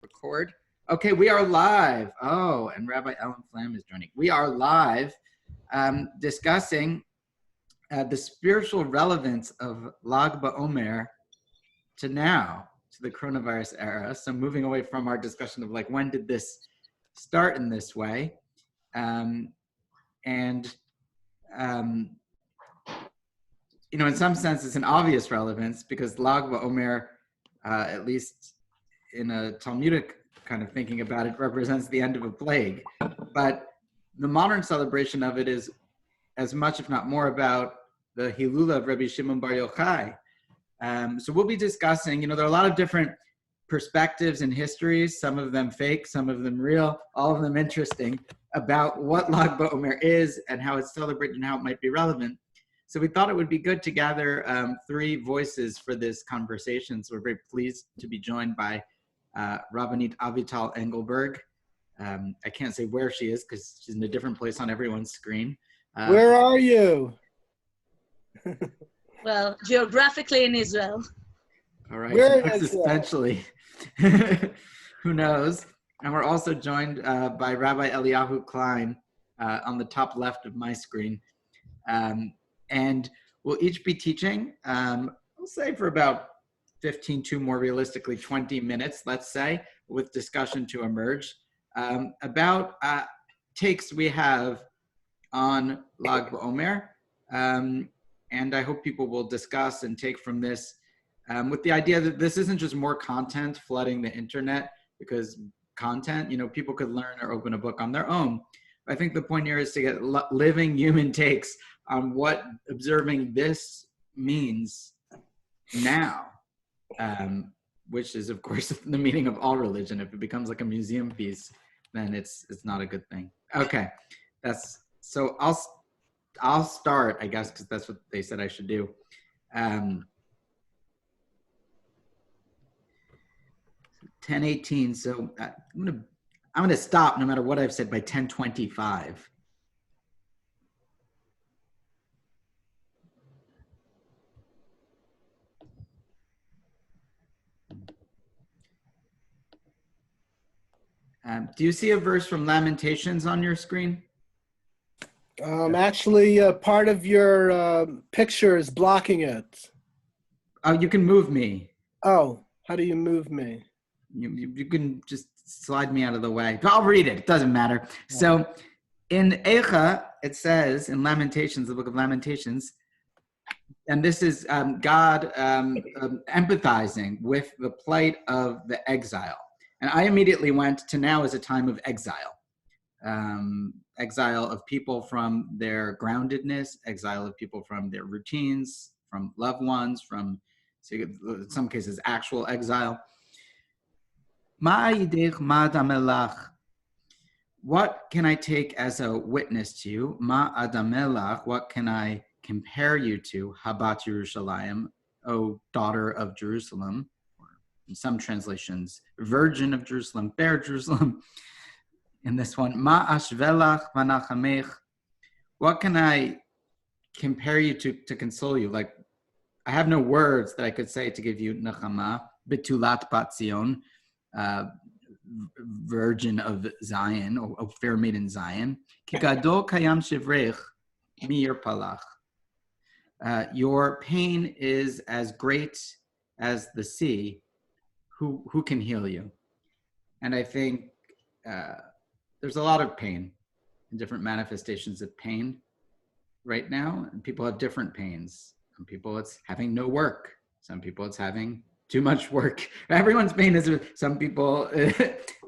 record. Okay, we are live. Oh, and Rabbi Ellen Flam is joining. We are live discussing the spiritual relevance of Lag BaOmer to now, to the coronavirus era. So moving away from our discussion of like, when did this start in this way? You know, in some sense, it's an obvious relevance because Lag BaOmer, at least in a Talmudic kind of thinking about it, represents the end of a plague. But the modern celebration of it is as much, if not more, about the Hilula of Rabbi Shimon Bar Yochai. So we'll be discussing, you know, there are a lot of different perspectives and histories, some of them fake, some of them real, all of them interesting, about what Lag BaOmer is and how it's celebrated and how it might be relevant. So we thought it would be good to gather three voices for this conversation. So we're very pleased to be joined by Rabbanit Avital Engelberg. I can't say where she is because she's in a different place on everyone's screen. Where are you? Well, geographically in Israel. All right, Where existentially. Who knows? And we're also joined by Rabbi Eliahu Klein on the top left of my screen. And we'll each be teaching, I'll say for about 15 to more realistically 20 minutes, let's say, with discussion to emerge, about takes we have on Lag BaOmer. And I hope people will discuss and take from this with the idea that this isn't just more content flooding the internet, because content, you know, people could learn or open a book on their own. I think the point here is to get living human takes on what observing this means now, which is, of course, the meaning of all religion. If it becomes like a museum piece, then it's not a good thing. Okay, so I'll start, I guess, because that's what they said I should do. 10:18. So I'm gonna stop no matter what I've said by 10:25. Do you see a verse from Lamentations on your screen? Actually, part of your picture is blocking it. Oh, you can move me. Oh, how do you move me? You can just slide me out of the way. I'll read it. It doesn't matter. So in Eicha, it says in Lamentations, the book of Lamentations, and this is God empathizing with the plight of the exile. And I immediately went to now as a time of exile. Exile of people from their groundedness, exile of people from their routines, from loved ones, from, in some cases, actual exile. What can I take as a witness to you? Ma adamelach, what can I compare you to? Habat Yerushalayim, O daughter of Jerusalem. In some translations, Virgin of Jerusalem, Fair Jerusalem. In this one, Ma ashvelach vanachamech. What can I compare you to console you? Like, I have no words that I could say to give you nachama, betulat bat Zion, Virgin of Zion, or fair maiden Zion. Ki gadol kayam shivrech mir palach. Your pain is as great as the sea. Who can heal you? And I think there's a lot of pain and different manifestations of pain right now. And people have different pains. Some people it's having no work. Some people it's having too much work. Everyone's pain is, some people,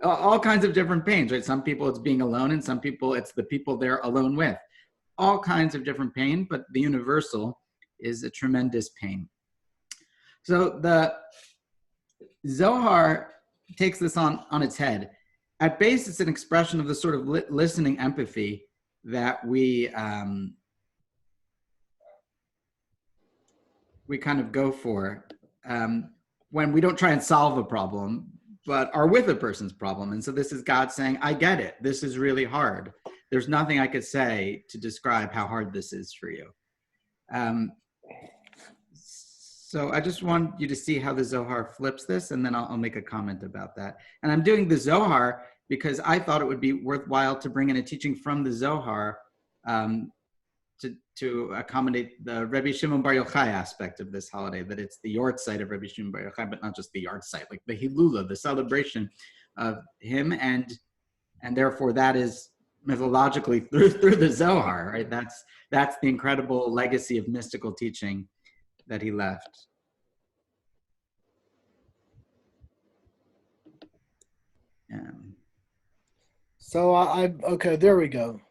all kinds of different pains, right? Some people it's being alone, and some people it's the people they're alone with. All kinds of different pain, but the universal is a tremendous pain. So the Zohar takes this on its head. At base, it's an expression of the sort of listening empathy that we kind of go for when we don't try and solve a problem, but are with a person's problem. And so this is God saying, I get it. This is really hard. There's nothing I could say to describe how hard this is for you. So I just want you to see how the Zohar flips this, and then I'll make a comment about that. And I'm doing the Zohar because I thought it would be worthwhile to bring in a teaching from the Zohar to accommodate the Rabbi Shimon Bar Yochai aspect of this holiday, that it's the yahrzeit of Rabbi Shimon Bar Yochai, but not just the yahrzeit, like the Hilula, the celebration of him, and therefore that is mythologically through the Zohar, right? That's the incredible legacy of mystical teaching that he left. So okay, there we go.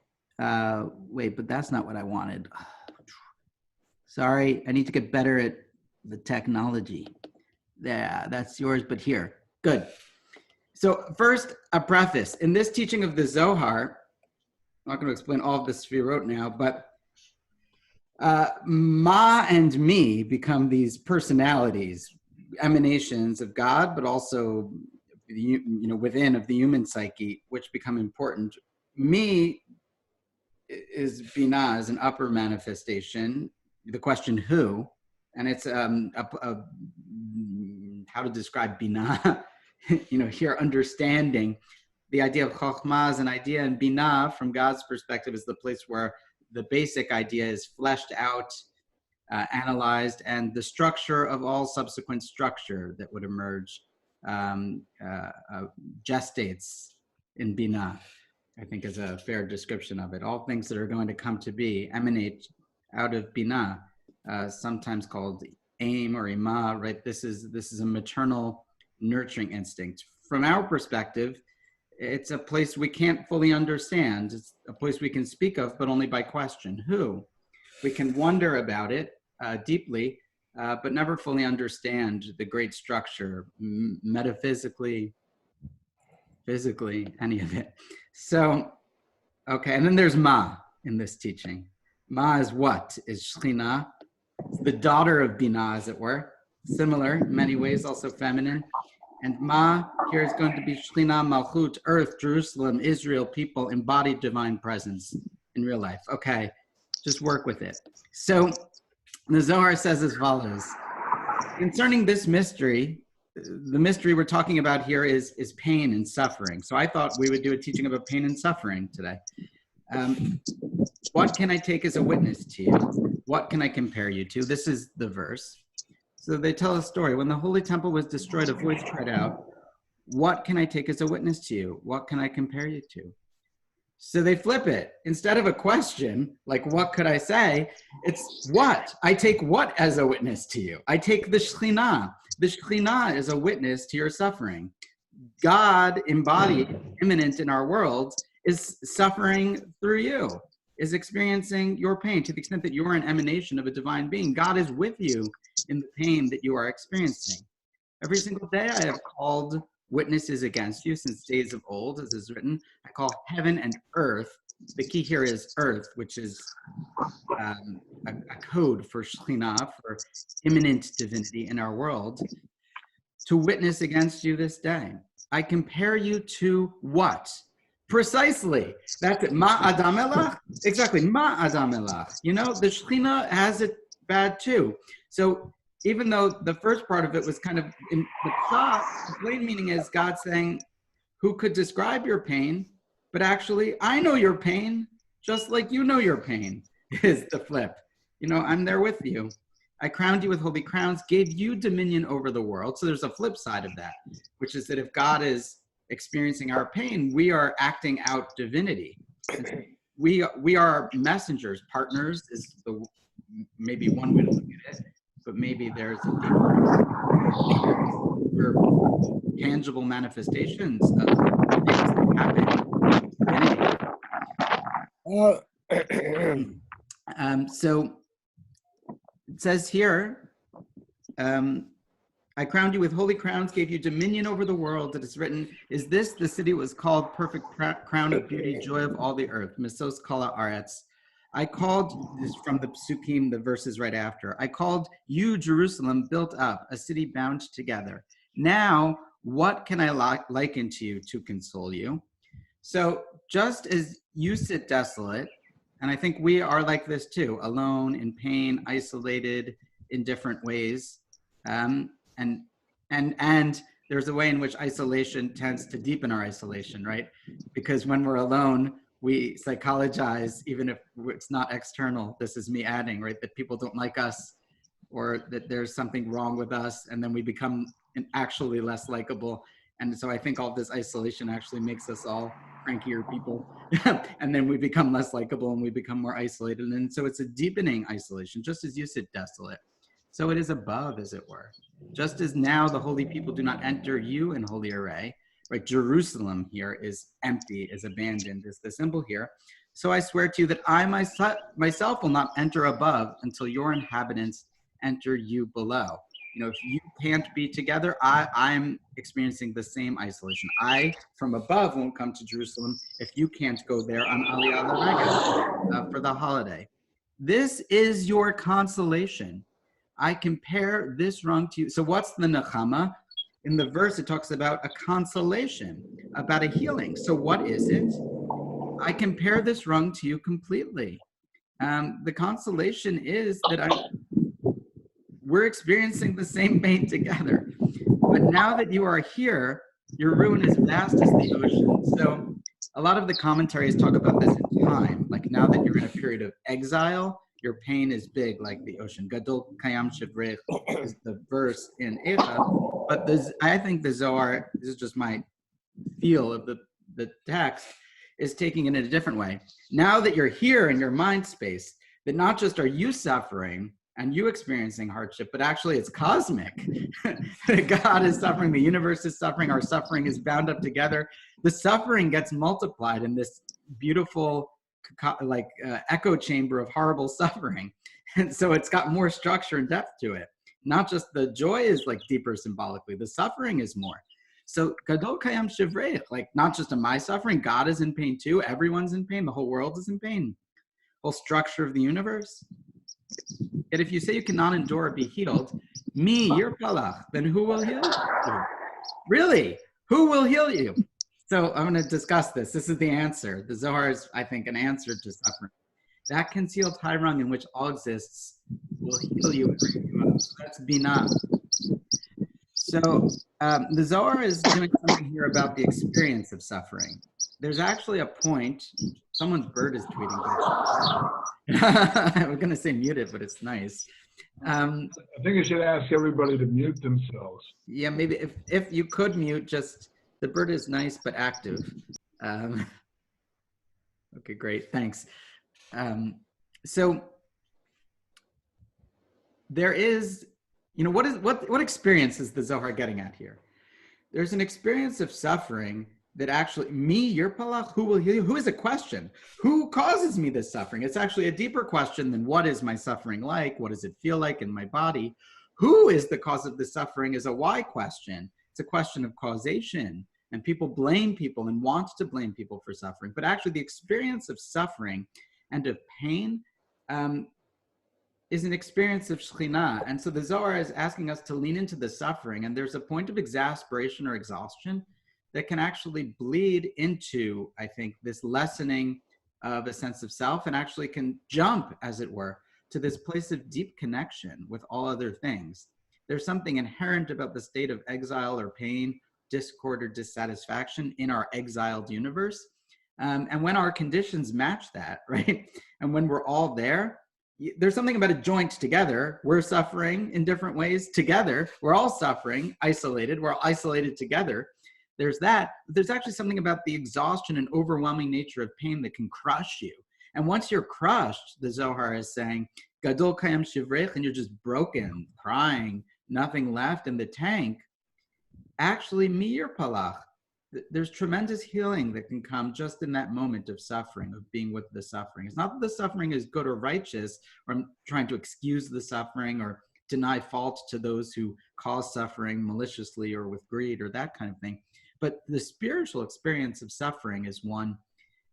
Wait, but that's not what I wanted. Sorry, I need to get better at the technology. Yeah, that's yours, but here. Good. So first, a preface. In this teaching of the Zohar, I'm not going to explain all of this Sfirot now, but Ma and me become these personalities, emanations of God, but also within of the human psyche, which become important. Me is Binah, is an upper manifestation. The question who, and it's how to describe Binah. Here understanding the idea of Chokhmah is an idea, and Binah, from God's perspective, is the place where the basic idea is fleshed out, analyzed, and the structure of all subsequent structure that would emerge gestates in Binah, I think is a fair description of it. All things that are going to come to be emanate out of Binah, sometimes called aim or ima, right? This is a maternal nurturing instinct. From our perspective, it's a place we can't fully understand. It's a place we can speak of, but only by question. Who? We can wonder about it deeply, but never fully understand the great structure, metaphysically, physically, any of it. So, okay, and then there's Ma in this teaching. Ma is what? Is Shekhinah, the daughter of Binah, as it were. Similar in many ways, also feminine. And Ma here is going to be Shekhinah, Malchut, earth, Jerusalem, Israel, people, embodied divine presence in real life. Okay, just work with it. So the Zohar says as follows. Concerning this mystery, the mystery we're talking about here is pain and suffering. So I thought we would do a teaching about pain and suffering today. What can I take as a witness to you? What can I compare you to? This is the verse. So they tell a story. When the Holy Temple was destroyed, a voice cried out, what can I take as a witness to you? What can I compare you to? So they flip it. Instead of a question, like what could I say? It's what? I take what as a witness to you? I take the Shekhinah. The Shekhinah is a witness to your suffering. God embodied, immanent in our world, is suffering through you, is experiencing your pain to the extent that you are an emanation of a divine being. God is with you in the pain that you are experiencing. Every single day I have called witnesses against you since days of old, as is written. I call heaven and earth. The key here is earth, which is a code for Shekhinah, for immanent divinity in our world, to witness against you this day. I compare you to what? Precisely. That's it. Ma Adam Elach? Exactly. Ma Adam Elach. The Shekhinah has it bad too. So even though the first part of it was kind of in the thought, the plain meaning is God saying, who could describe your pain? But actually, I know your pain, just like you know your pain, is the flip. I'm there with you. I crowned you with holy crowns, gave you dominion over the world. So there's a flip side of that, which is that if God is experiencing our pain, we are acting out divinity. We are messengers. Partners is maybe one way to look at it, but maybe there's a deeper, tangible manifestations of things that happen. So it says here, I crowned you with holy crowns, gave you dominion over the world. It is written, is this the city was called perfect crown of beauty, joy of all the earth, Mesos Kala Aretz. I called, this from the Psukim, the verses right after, I called you, Jerusalem, built up, a city bound together. Now, what can I liken to you to console you? So just as you sit desolate, and I think we are like this too, alone, in pain, isolated in different ways, And and there's a way in which isolation tends to deepen our isolation, right? Because when we're alone, we psychologize, even if it's not external. This is me adding, right? That people don't like us, or that there's something wrong with us, and then we become actually less likable. And so I think all this isolation actually makes us all crankier people. And then we become less likable and we become more isolated. And so it's a deepening isolation, just as you said, desolate. So it is above, as it were. Just as now the holy people do not enter you in holy array, right? Jerusalem here is empty, is abandoned, is the symbol here. So I swear to you that I myself will not enter above until your inhabitants enter you below. You know, if you can't be together, I'm experiencing the same isolation. I, from above, won't come to Jerusalem if you can't go there on Eliahu for the holiday. This is your consolation. I compare this wrong to you. So what's the nechama? In the verse, it talks about a consolation, about a healing. So what is it? I compare this wrong to you completely. The consolation is that we're experiencing the same pain together. But now that you are here, your ruin is vast as the ocean. So a lot of the commentaries talk about this in time. Like now that you're in a period of exile, your pain is big like the ocean. Gadol kayam shivrech is the verse in Eicha. But I think the Zohar, this is just my feel of the text, is taking it in a different way. Now that you're here in your mind space, that not just are you suffering and you experiencing hardship, but actually it's cosmic. God is suffering, the universe is suffering, our suffering is bound up together. The suffering gets multiplied in this beautiful echo chamber of horrible suffering. And so it's got more structure and depth to it. Not just the joy is like deeper symbolically, the suffering is more. So gadol kayam shivrech, like not just in my suffering, God is in pain too. Everyone's in pain. The whole world is in pain. Whole structure of the universe. Yet if you say you cannot endure or be healed, your palach, then who will heal you? Really? Who will heal you? So I'm going to discuss this. This is the answer. The Zohar is, I think, an answer to suffering. That concealed Hairung in which all exists will heal you and bring you up. So that's binah. So the Zohar is doing something here about the experience of suffering. There's actually a point. Someone's bird is tweeting. I was going to say mute it, but it's nice. I think you should ask everybody to mute themselves. Yeah, maybe if you could mute, just the bird is nice but active. Okay, great, thanks. So there is, you know, what experience is the Zohar getting at here? There's an experience of suffering that actually, your palach, who will heal you? Who is a question? Who causes me this suffering? It's actually a deeper question than what is my suffering like? What does it feel like in my body? Who is the cause of the suffering is a why question. It's a question of causation. And people blame people and want to blame people for suffering. But actually the experience of suffering and of pain is an experience of Shekhinah. And so the Zohar is asking us to lean into the suffering. And there's a point of exasperation or exhaustion that can actually bleed into, I think, this lessening of a sense of self and actually can jump, as it were, to this place of deep connection with all other things. There's something inherent about the state of exile or pain, discord or dissatisfaction in our exiled universe. And when our conditions match that, right? And when we're all there, there's something about it joined together. We're suffering in different ways together. We're all suffering, isolated. We're all isolated together. There's that. There's actually something about the exhaustion and overwhelming nature of pain that can crush you. And once you're crushed, the Zohar is saying, Gadol kayam shivrech, and you're just broken, crying, nothing left in the tank. Actually, your palach. There's tremendous healing that can come just in that moment of suffering, of being with the suffering. It's not that the suffering is good or righteous, or I'm trying to excuse the suffering or deny fault to those who cause suffering maliciously or with greed or that kind of thing. But the spiritual experience of suffering is one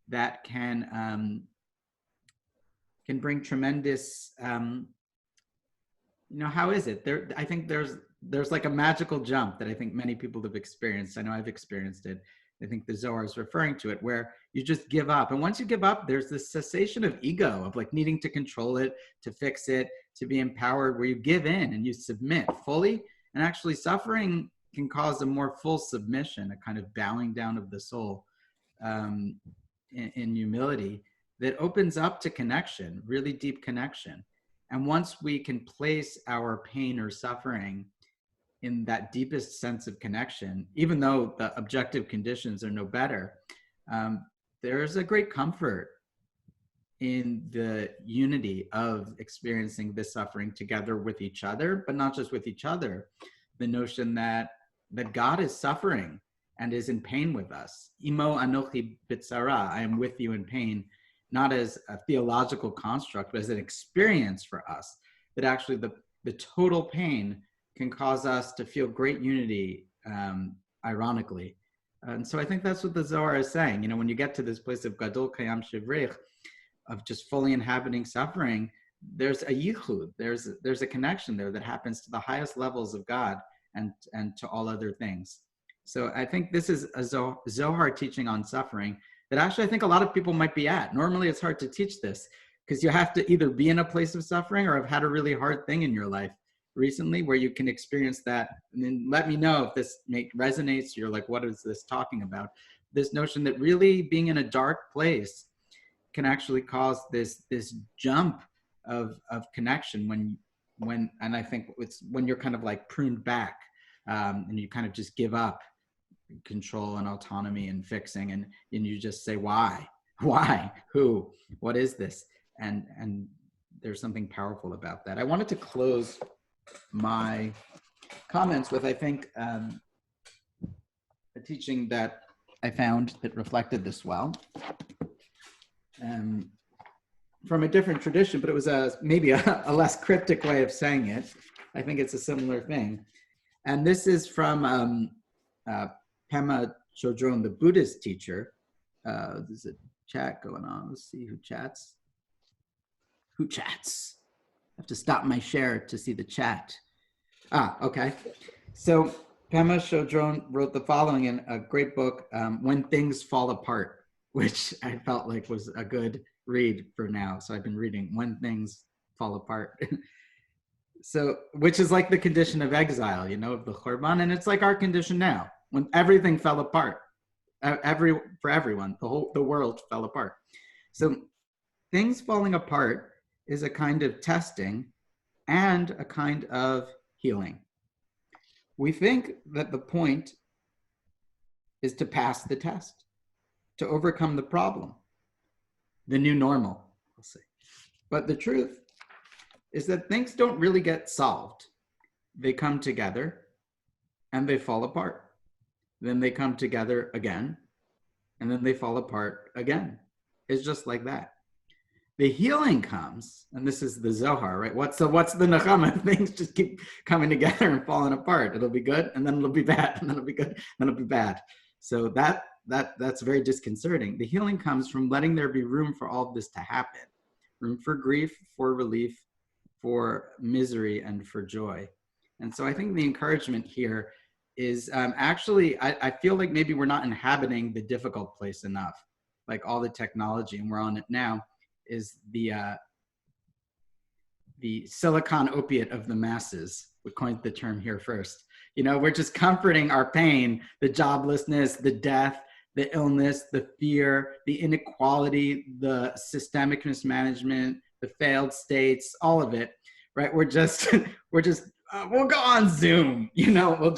that can bring tremendous, how is it? I think there's like a magical jump that I think many people have experienced. I know I've experienced it. I think the Zohar is referring to it, where you just give up. And once you give up, there's this cessation of ego, of like needing to control it, to fix it, to be empowered, where you give in and you submit fully. And actually suffering can cause a more full submission, a kind of bowing down of the soul in humility that opens up to connection, really deep connection. And once we can place our pain or suffering in that deepest sense of connection, even though the objective conditions are no better, there's a great comfort in the unity of experiencing this suffering together with each other, but not just with each other. The notion that God is suffering and is in pain with us. Imo anochi bitsara, I am with you in pain, not as a theological construct, but as an experience for us, that actually the total pain can cause us to feel great unity, ironically. And so I think that's what the Zohar is saying. You know, when you get to this place of Gadol Kayam Shivrich, of just fully inhabiting suffering, there's a yichud, there's a connection there that happens to the highest levels of God and to all other things. So I think this is a Zohar teaching on suffering that actually I think a lot of people might be at. Normally it's hard to teach this because you have to either be in a place of suffering or have had a really hard thing in your life recently where you can experience that. And then let me know if this resonates. You're like, what is this talking about? This notion that really being in a dark place can actually cause this jump of connection when and I think it's when you're kind of like pruned back and you kind of just give up control and autonomy and fixing and you just say why, who, what is this, and there's something powerful about that. I wanted to close my comments with I think a teaching that I found that reflected this well. From a different tradition, but it was maybe a less cryptic way of saying it. I think it's a similar thing. And this is from Pema Chodron, the Buddhist teacher. There's a chat going on. Let's see who chats. Who chats? I have to stop my share to see the chat. Okay. So Pema Chodron wrote the following in a great book, When Things Fall Apart, which I felt like was a good read for now. So I've been reading When Things Fall Apart. So, which is like the condition of exile, you know, of the Churban. And it's like our condition now, when everything fell apart, for everyone, the world fell apart. So things falling apart is a kind of testing and a kind of healing. We think that the point is to pass the test, to overcome the problem, the new normal, we'll see. But the truth is that things don't really get solved. They come together and they fall apart. Then they come together again, and then they fall apart again. It's just like that. The healing comes, and this is the Zohar, right? What's the Nechama? Things just keep coming together and falling apart. It'll be good, and then it'll be bad, and then it'll be good, and then it'll be bad. So that's very disconcerting. The healing comes from letting there be room for all of this to happen. Room for grief, for relief, for misery, and for joy. And so I think the encouragement here is actually, I feel like maybe we're not inhabiting the difficult place enough. Like all the technology, and we're on it now, is the silicon opiate of the masses. We coined the term here first. You know, we're just comforting our pain, the joblessness, the death, the illness, the fear, the inequality, the systemic mismanagement, the failed states, all of it, right? We'll go on Zoom, you know,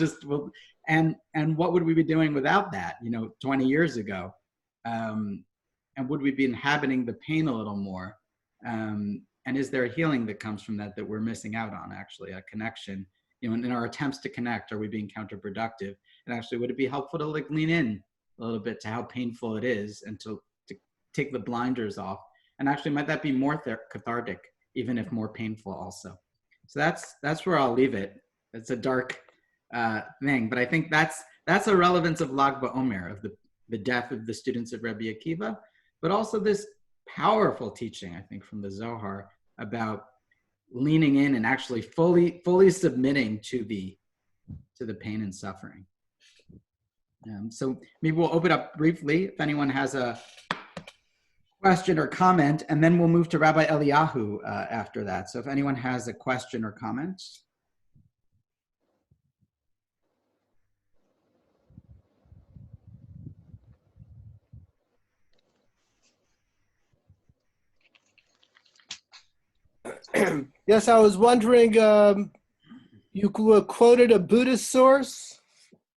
and what would we be doing without that, you know, 20 years ago? And would we be inhabiting the pain a little more? And is there a healing that comes from that we're missing out on, actually, a connection? You know, in our attempts to connect, are we being counterproductive? And actually, would it be helpful to like lean in a little bit to how painful it is and to take the blinders off? And actually, might that be more cathartic, even if more painful also? So that's where I'll leave it. It's a dark thing, but I think that's a relevance of Lag BaOmer, of the death of the students of Rabbi Akiva, but also this powerful teaching, I think, from the Zohar about leaning in and actually fully submitting to the pain and suffering. So maybe we'll open up briefly if anyone has a question or comment, and then we'll move to Rabbi Eliahu after that. So if anyone has a question or comment. Yes, I was wondering, you quoted a Buddhist source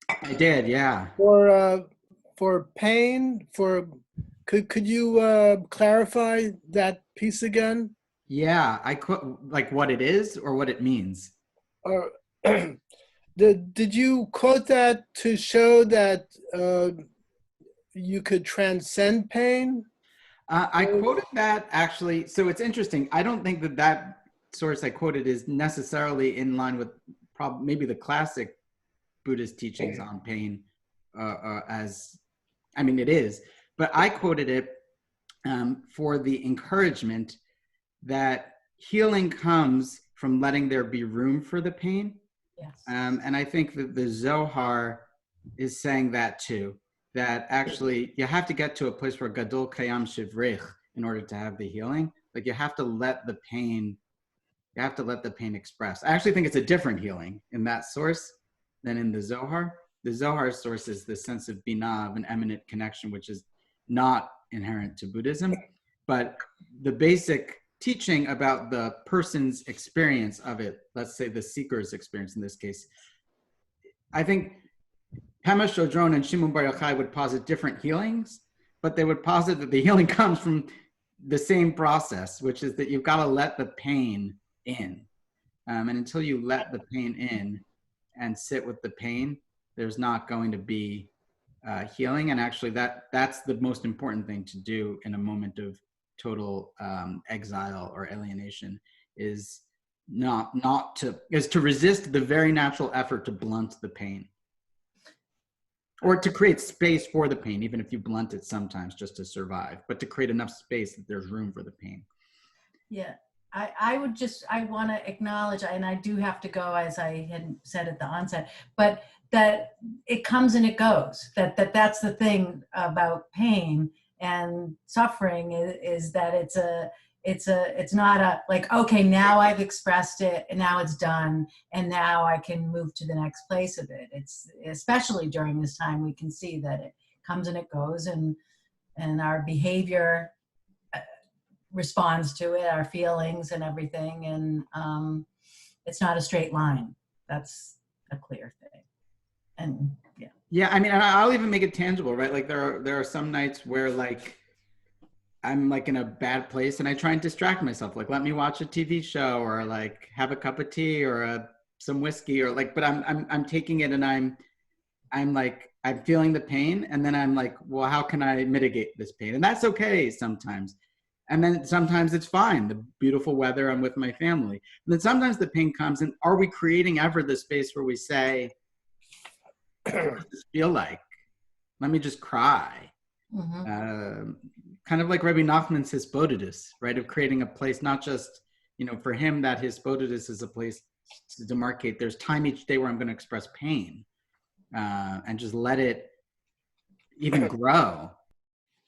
I did, yeah. for pain. Could you clarify that piece again? Yeah, I quote like what it is or what it means. Or did you quote that to show that you could transcend pain? I quoted that actually. So it's interesting. I don't think that source I quoted is necessarily in line with maybe the classic Buddhist teachings on pain. I mean, it is, but I quoted it for the encouragement that healing comes from letting there be room for the pain. Yes. And I think that the Zohar is saying that too, that actually you have to get to a place where Gadol Kayam Shivrich in order to have the healing. Like you have to let the pain express. I actually think it's a different healing in that source than in the Zohar. The Zohar source is the sense of binah, of an eminent connection, which is not inherent to Buddhism, but the basic teaching about the person's experience of it, let's say the seeker's experience in this case. I think Pema Chodron and Shimon Bar Yochai would posit different healings, but they would posit that the healing comes from the same process, which is that you've got to let the pain in. And until you let the pain in and sit with the pain, there's not going to be healing. And actually that's the most important thing to do in a moment of total exile or alienation, is to resist the very natural effort to blunt the pain, or to create space for the pain, even if you blunt it sometimes just to survive, but to create enough space that there's room for the pain. Yeah, I want to acknowledge, and I do have to go, as I had said at the onset, but that it comes and it goes. That's the thing about pain and suffering is that it's not a like, okay, now I've expressed it and now it's done and now I can move to the next place of it. It's especially during this time we can see that it comes and it goes, and our behavior responds to it, our feelings and everything, and it's not a straight line. That's a clear thing. And yeah, I mean, and I'll even make it tangible, right? Like there are some nights where like I'm like in a bad place and I try and distract myself, like let me watch a TV show or like have a cup of tea or some whiskey, or like, but I'm taking it and I'm feeling the pain, and then I'm like, well, how can I mitigate this pain? And that's okay sometimes. And then sometimes it's fine. The beautiful weather, I'm with my family. And then sometimes the pain comes, and are we creating ever the space where we say, what does this feel like? Let me just cry. mm-hmm. Kind of like Rabbi Nachman's Hisbodedus, right? Of creating a place, not just, for him, that Hisbodedus is a place to demarcate. There's time each day where I'm going to express pain, and just let it even grow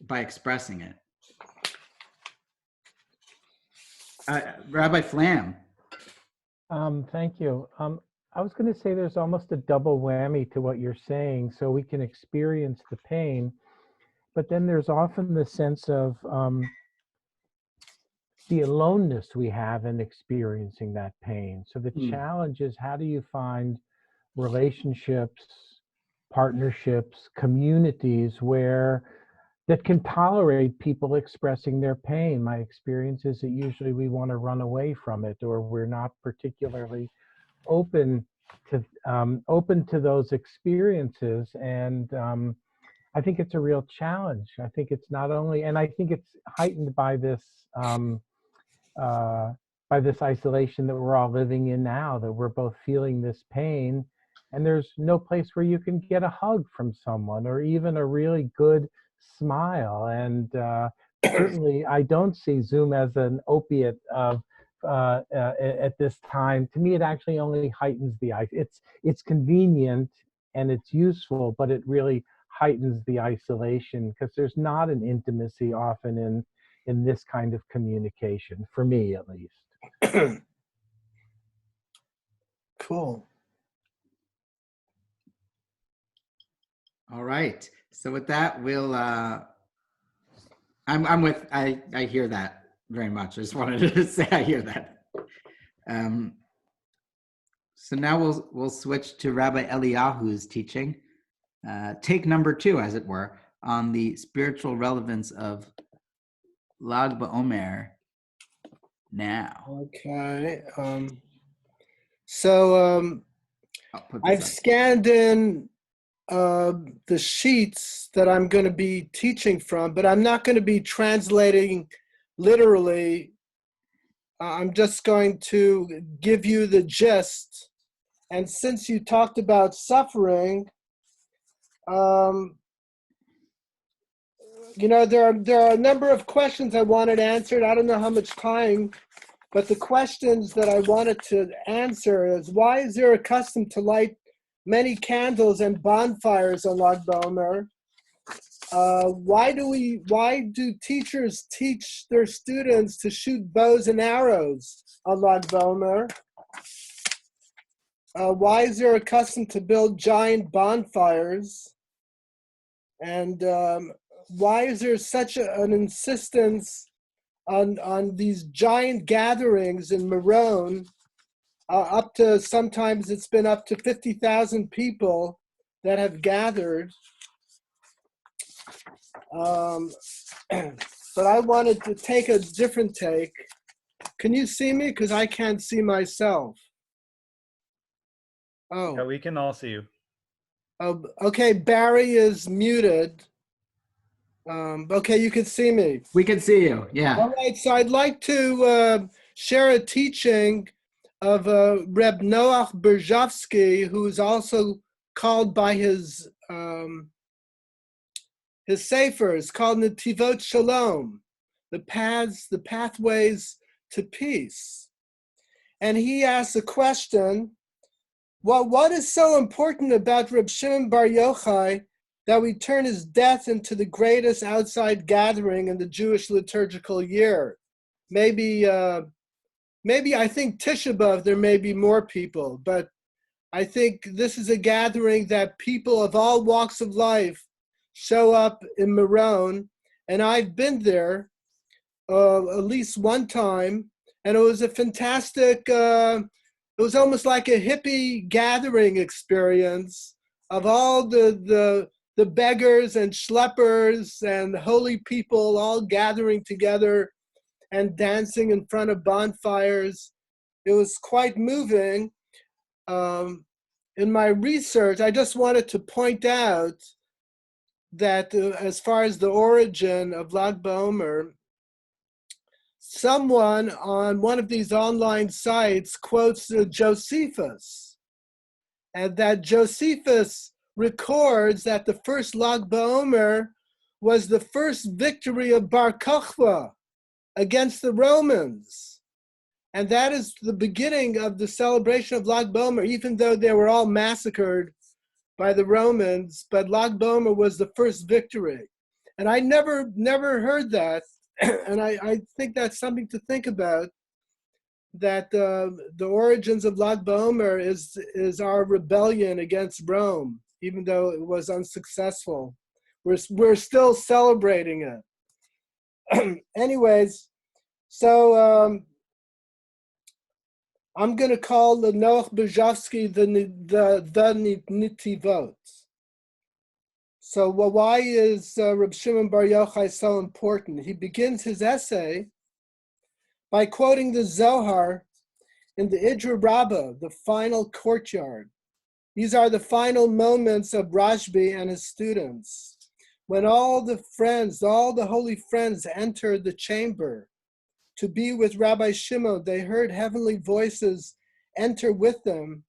by expressing it. Rabbi Flam. Thank you. I was going to say there's almost a double whammy to what you're saying. So we can experience the pain, but then there's often the sense of the aloneness we have in experiencing that pain. So the challenge is, how do you find relationships, partnerships, communities that can tolerate people expressing their pain? My experience is that usually we want to run away from it, or we're not particularly open to those experiences. And I think it's a real challenge. I think it's not only, and I think it's heightened by this isolation that we're all living in now, that we're both feeling this pain, and there's no place where you can get a hug from someone or even a really good smile. And certainly I don't see Zoom as an opiate of at this time. To me, it actually only heightens it's convenient and it's useful, but it really heightens the isolation, because there's not an intimacy often in this kind of communication, for me at least. Cool. All right. So with that, we'll. I'm with. I hear that very much. I just wanted to say I hear that. So now we'll switch to Rabbi Eliahu's teaching, take number 2, as it were, on the spiritual relevance of Lag Baomer now. Okay. I'll put this I've up. scanned in the sheets that I'm going to be teaching from, but I'm not going to be translating literally. I'm just going to give you the gist. And since you talked about suffering, there are a number of questions I wanted answered. I don't know how much time, but the questions that I wanted to answer is, why is there a custom to light many candles and bonfires on Lag Baomer? Why do teachers teach their students to shoot bows and arrows on Lag Baomer? Why is there a custom to build giant bonfires? And why is there such an insistence on these giant gatherings in Meron? Up to, sometimes it's been up to 50,000 people that have gathered. But I wanted to take a different take. Can you see me? Because I can't see myself. Oh. Yeah, we can all see you. Oh, okay, Barry is muted. Okay, you can see me. We can see you. Yeah. All right, so I'd like to share a teaching of Reb Noach Berzhovsky, who's also called by his sefers, called Netivot Shalom, the pathways to peace. And he asks a question, well, what is so important about Reb Shimon Bar Yochai that we turn his death into the greatest outside gathering in the Jewish liturgical year? Maybe I think Tisha B'Av, there may be more people, but I think this is a gathering that people of all walks of life show up in Meron, and I've been there at least one time, and it was a fantastic, it was almost like a hippie gathering experience of all the beggars and schleppers and holy people all gathering together and dancing in front of bonfires. It was quite moving. In my research, I just wanted to point out that as far as the origin of Lag Baomer, someone on one of these online sites quotes Josephus, and that Josephus records that the first Lag Baomer was the first victory of Bar Kokhba against the Romans. And that is the beginning of the celebration of Lag Baomer, even though they were all massacred by the Romans, but Lag Baomer was the first victory. And I never heard that, and I think that's something to think about, that the origins of Lag Baomer is our rebellion against Rome, even though it was unsuccessful. We're still celebrating it. Anyways, so I'm going to call the Noach Berzhovsky the Nitivot. So why is Reb Shimon Bar Yochai so important? He begins his essay by quoting the Zohar in the Idra Rabbah, the final courtyard. These are the final moments of Rashbi and his students. When all the holy friends entered the chamber to be with Rabbi Shimon, they heard heavenly voices enter with them,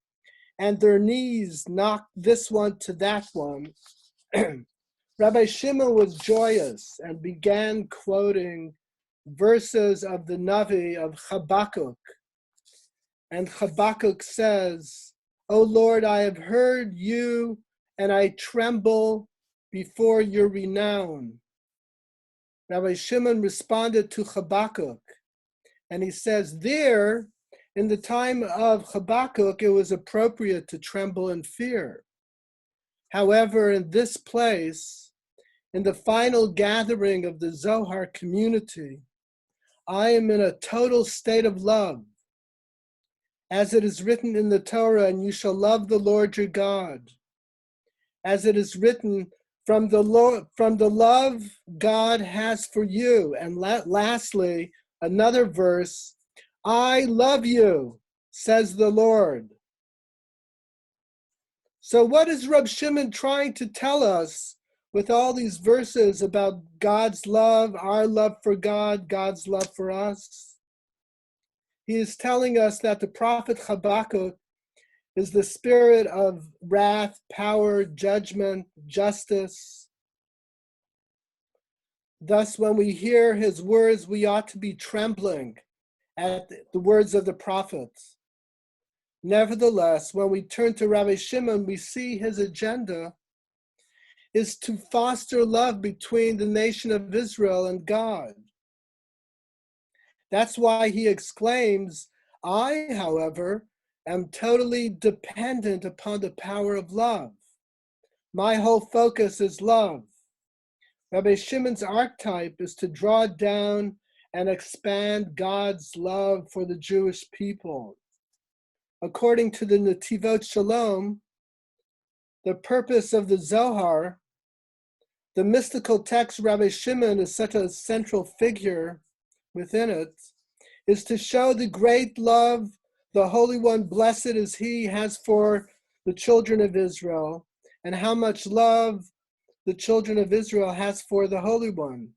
and their knees knocked this one to that one. Rabbi Shimon was joyous and began quoting verses of the Navi of Habakkuk. And Habakkuk says, "O Lord, I have heard you, and I tremble before your renown." Rabbi Shimon responded to Habakkuk, and he says, there, in the time of Habakkuk, it was appropriate to tremble in fear. However, in this place, in the final gathering of the Zohar community, I am in a total state of love. As it is written in the Torah, and you shall love the Lord your God. As it is written, from the love God has for you. And lastly, another verse, I love you, says the Lord. So what is Reb Shimon trying to tell us with all these verses about God's love, our love for God, God's love for us? He is telling us that the prophet Habakkuk is the spirit of wrath, power, judgment, justice. Thus, when we hear his words, we ought to be trembling at the words of the prophets. Nevertheless, when we turn to Rabbi Shimon, we see his agenda is to foster love between the nation of Israel and God. That's why he exclaims, I, however, am totally dependent upon the power of love. My whole focus is love. Rabbi Shimon's archetype is to draw down and expand God's love for the Jewish people. According to the Netivot Shalom, the purpose of the Zohar, the mystical text Rabbi Shimon is such a central figure within it, is to show the great love the Holy One, blessed is he, has for the children of Israel, and how much love the children of Israel has for the Holy One.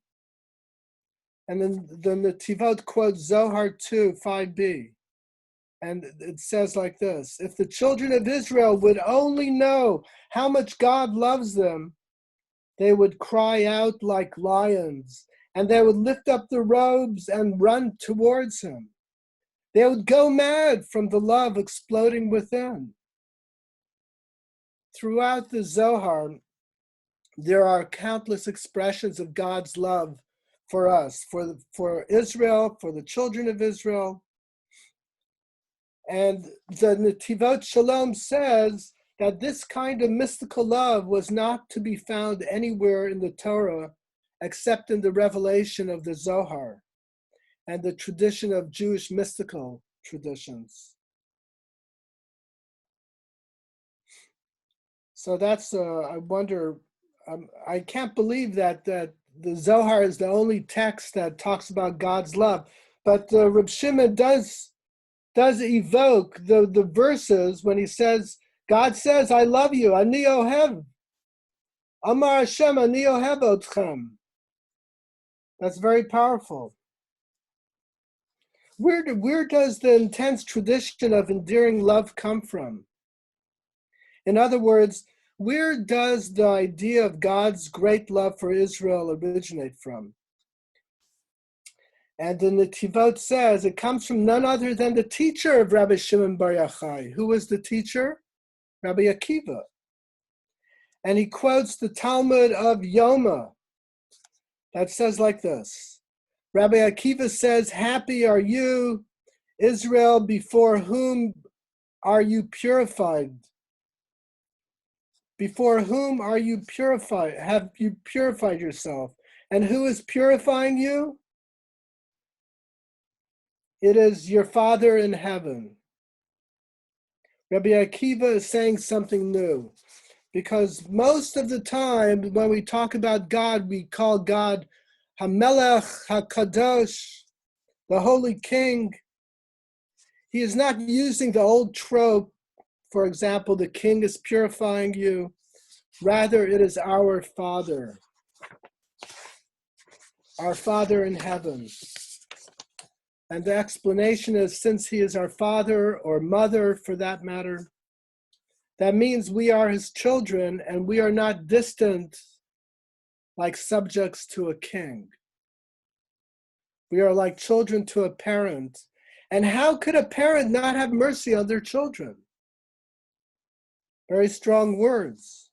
And then the Netivot quotes Zohar 2, 5b. And it says like this, if the children of Israel would only know how much God loves them, they would cry out like lions, and they would lift up their robes and run towards him. They would go mad from the love exploding within. Throughout the Zohar, there are countless expressions of God's love for us, for Israel, for the children of Israel. And the Netivot Shalom says that this kind of mystical love was not to be found anywhere in the Torah except in the revelation of the Zohar and the tradition of Jewish mystical traditions. So that's, I wonder, I can't believe that the Zohar is the only text that talks about God's love, but Reb Shimon does evoke the verses when he says, God says, I love you, ani ohev. Amar Hashem, ani ohev otchem. That's very powerful. Where does the intense tradition of endearing love come from? In other words, where does the idea of God's great love for Israel originate from? And the Netivot says it comes from none other than the teacher of Rabbi Shimon Bar Yochai. Who was the teacher? Rabbi Akiva. And he quotes the Talmud of Yoma that says like this. Rabbi Akiva says, happy are you, Israel, before whom are you purified? Before whom are you purified? Have you purified yourself? And who is purifying you? It is your Father in heaven. Rabbi Akiva is saying something new, because most of the time when we talk about God, we call God HaMelech HaKadosh, the Holy King. He is not using the old trope, for example, the king is purifying you. Rather, it is our Father in heaven. And the explanation is, since he is our father or mother for that matter, that means we are his children and we are not distant like subjects to a king. We are like children to a parent. And how could a parent not have mercy on their children? Very strong words.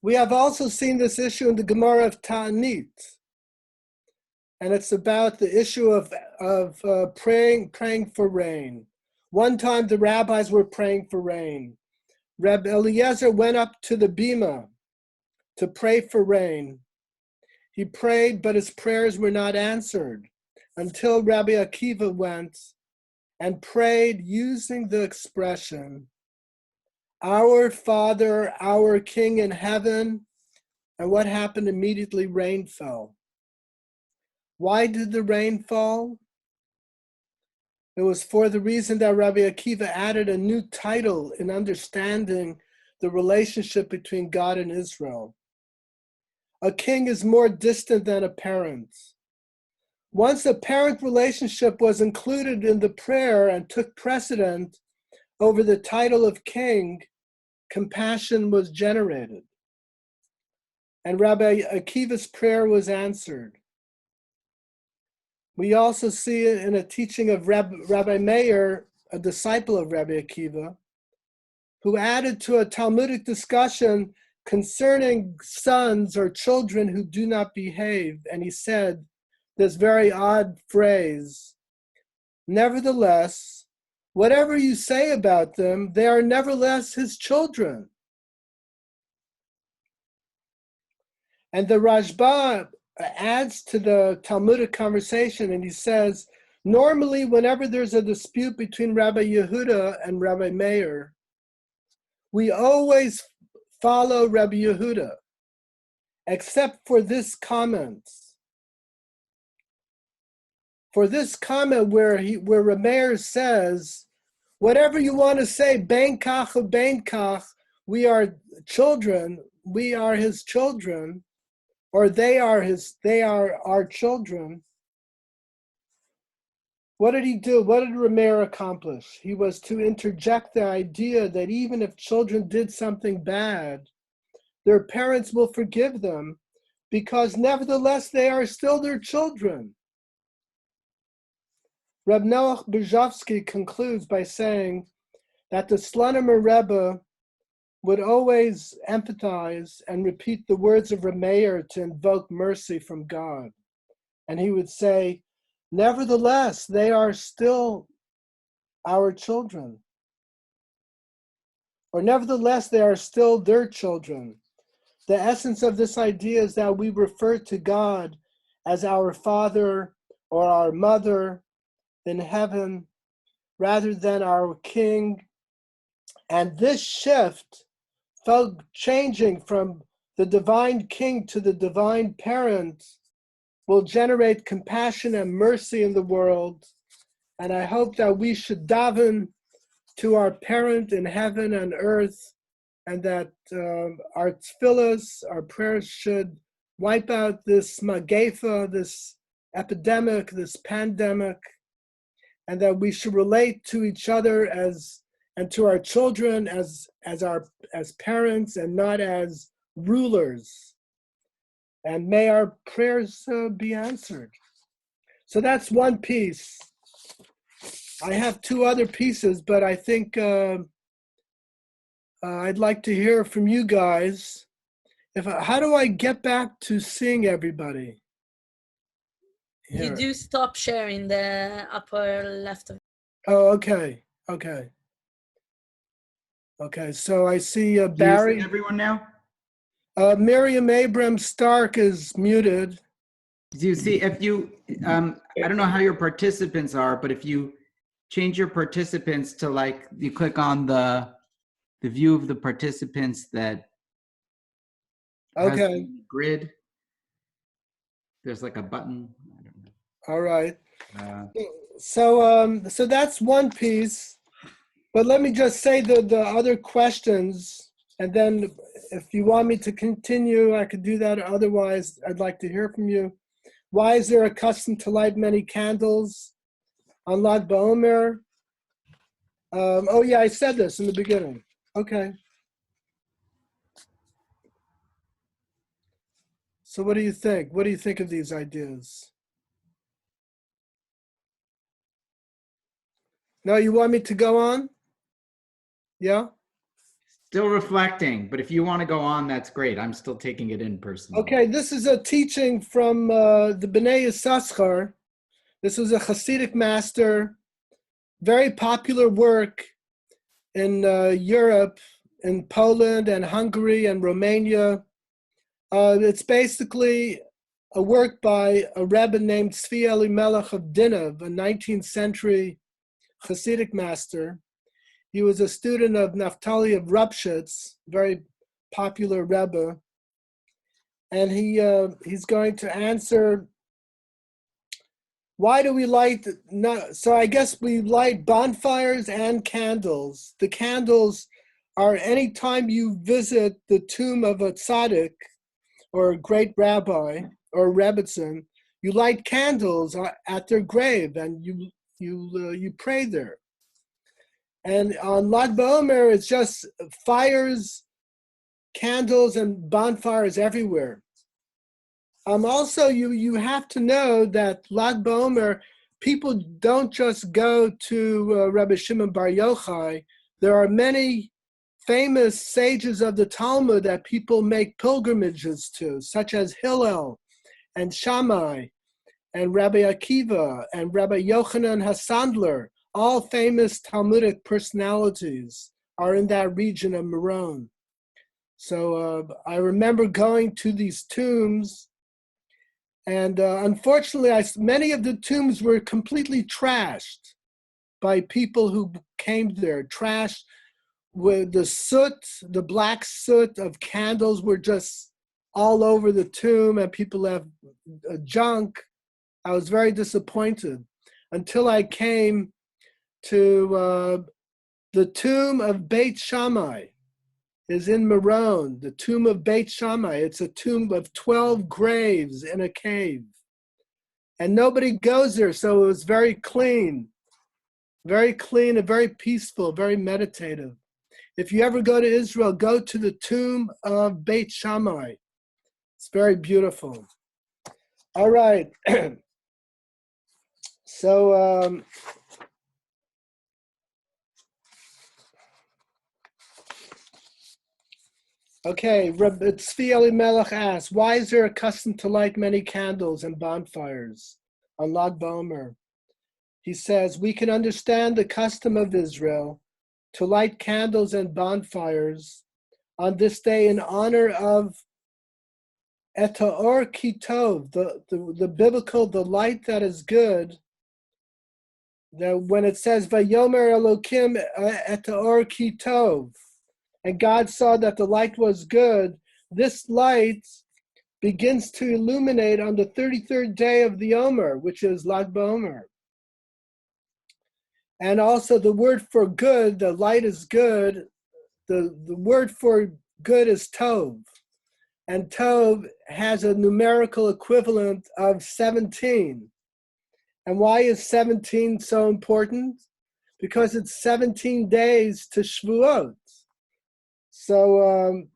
We have also seen this issue in the Gemara of Ta'anit, and it's about the issue of praying for rain. One time the rabbis were praying for rain. Reb Eliezer went up to the bima to pray for rain. He prayed, but his prayers were not answered until Rabbi Akiva went and prayed using the expression, "Our Father, our King in heaven," and what happened? Immediately rain fell. Why did the rain fall? It was for the reason that Rabbi Akiva added a new title in understanding the relationship between God and Israel. A king is more distant than a parent. Once a parent relationship was included in the prayer and took precedent over the title of king, compassion was generated. And Rabbi Akiva's prayer was answered. We also see it in a teaching of Rabbi Meir, a disciple of Rabbi Akiva, who added to a Talmudic discussion concerning sons or children who do not behave. And he said this very odd phrase, "Nevertheless, whatever you say about them, they are nevertheless his children." And the Rashba adds to the Talmudic conversation, and he says, normally whenever there's a dispute between Rabbi Yehuda and Rabbi Meir, we always follow Rabbi Yehuda, except for this comment. For this comment where Rabbi Meir says, whatever you want to say, ben kach or ben kach, we are children, we are his children, or they are our children. What did he do? What did Rabbi Meir accomplish? He was to interject the idea that even if children did something bad, their parents will forgive them because nevertheless they are still their children. Reb Noach Berzhovsky concludes by saying that the Slonimer Rebbe would always empathize and repeat the words of Reb Meir to invoke mercy from God. And he would say, nevertheless, they are still our children. Or nevertheless, they are still their children. The essence of this idea is that we refer to God as our Father or our Mother in heaven, rather than our King. And this shift, changing from the divine King to the divine parent, will generate compassion and mercy in the world. And I hope that we should daven to our parent in heaven and earth, and that our tefillas, our prayers should wipe out this magefa, this epidemic, this pandemic, and that we should relate to each other and to our children as parents and not as rulers. And may our prayers be answered. So that's one piece. I have two other pieces, but I think I'd like to hear from you guys. How do I get back to seeing everybody? Here. You do stop sharing the upper left of it. Oh, okay. So I see Barry. Do you see everyone now? Miriam Abram Stark is muted. Do you see, if you, I don't know how your participants are, but if you change your participants to you click on the view of the participants that has the grid, there's a button. I don't know. All right. So that's one piece, but let me just say the other questions, and then if you want me to continue, I could do that. Otherwise, I'd like to hear from you. Why is there a custom to light many candles on Lag Baomer? Oh yeah, I said this in the beginning. Okay. So what do you think? What do you think of these ideas? No, you want me to go on? Yeah? Still reflecting, but if you want to go on, that's great. I'm still taking it in personally. Okay, this is a teaching from the Bnei Yissaschar. This was a Hasidic master, very popular work in Europe, in Poland and Hungary and Romania. It's basically a work by a Rabbi named Tzvi Elimelech of Dinov, a 19th century Hasidic master. He was a student of Naftali of Rupshitz, very popular Rebbe. And he's going to answer, why do we light, so I guess we light bonfires and candles. The candles are anytime you visit the tomb of a tzaddik or a great rabbi or rebbitzin, you light candles at their grave and you pray there. And on Lag Baomer, it's just fires, candles, and bonfires everywhere. Also, you have to know that Lag Baomer, people don't just go to Rabbi Shimon Bar Yochai. There are many famous sages of the Talmud that people make pilgrimages to, such as Hillel and Shammai and Rabbi Akiva and Rabbi Yochanan Hassandler. All famous Talmudic personalities are in that region of Meron. So I remember going to these tombs, and unfortunately, many of the tombs were completely trashed by people who came there. Trashed with the soot, the black soot of candles were just all over the tomb, and people have junk. I was very disappointed until I came to the tomb of Beit Shammai. Is in Meron, the tomb of Beit Shammai. It's a tomb of 12 graves in a cave. And nobody goes there, so it was very clean and very peaceful, very meditative. If you ever go to Israel, go to the tomb of Beit Shammai. It's very beautiful. All right. So, okay, Rabbi Tzvi Elimelech asks, why is there a custom to light many candles and bonfires on Lag Baomer? He says, we can understand the custom of Israel to light candles and bonfires on this day in honor of Etaor Kitov, the biblical, the light that is good. That when it says, Vayomer Elokim Etaor Kitov, and God saw that the light was good, this light begins to illuminate on the 33rd day of the Omer, which is Lag Baomer. And also the word for good, the light is good, the word for good is Tov. And Tov has a numerical equivalent of 17. And why is 17 so important? Because it's 17 days to Shvuot. So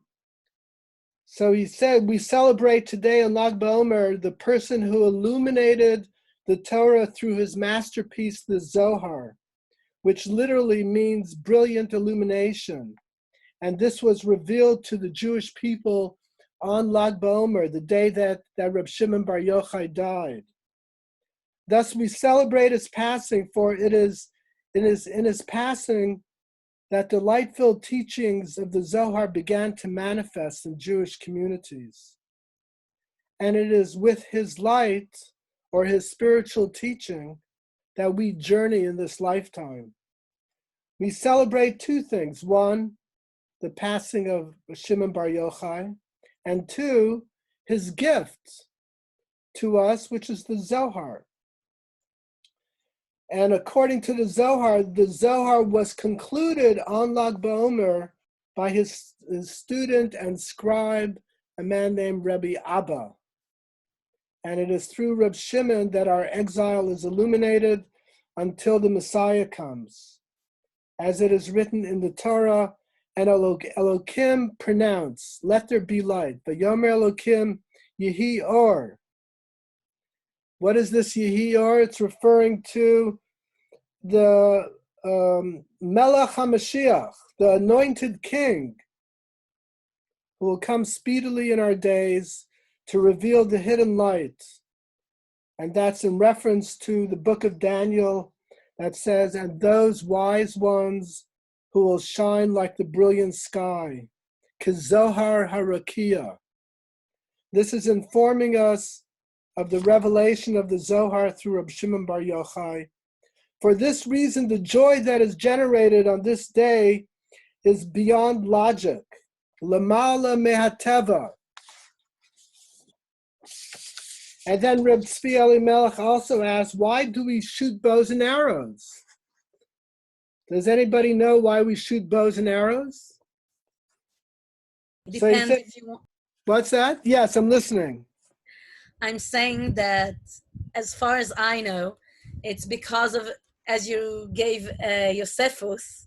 he said, we celebrate today on Lag Baomer the person who illuminated the Torah through his masterpiece, the Zohar, which literally means brilliant illumination. And this was revealed to the Jewish people on Lag Baomer, the day that Reb Shimon Bar Yochai died. Thus we celebrate his passing, for it is in his passing that the light-filled teachings of the Zohar began to manifest in Jewish communities. And it is with his light, or his spiritual teaching, that we journey in this lifetime. We celebrate two things. One, the passing of Shimon Bar Yochai, and two, his gift to us, which is the Zohar. And according to the Zohar was concluded on Lag Baomer by his student and scribe, a man named Rabbi Abba. And it is through Reb Shimon that our exile is illuminated until the Messiah comes. As it is written in the Torah, and Elokim pronounce, let there be light. Vayomer Elokim Yehi Or. What is this Yehi Or? It's referring to the Melech HaMashiach, the anointed king, who will come speedily in our days to reveal the hidden light. And that's in reference to the book of Daniel that says, and those wise ones who will shine like the brilliant sky, Kezohar Harakia. This is informing us of the revelation of the Zohar through Reb Shimon Bar Yochai. For this reason, the joy that is generated on this day is beyond logic. Lamala mehateva. And then Reb Tzvi Elimelech also asks, why do we shoot bows and arrows? Does anybody know why we shoot bows and arrows? It So you depends think- if you want. What's that? Yes, I'm listening. I'm saying that as far as I know, it's because of, as you gave Yosefus,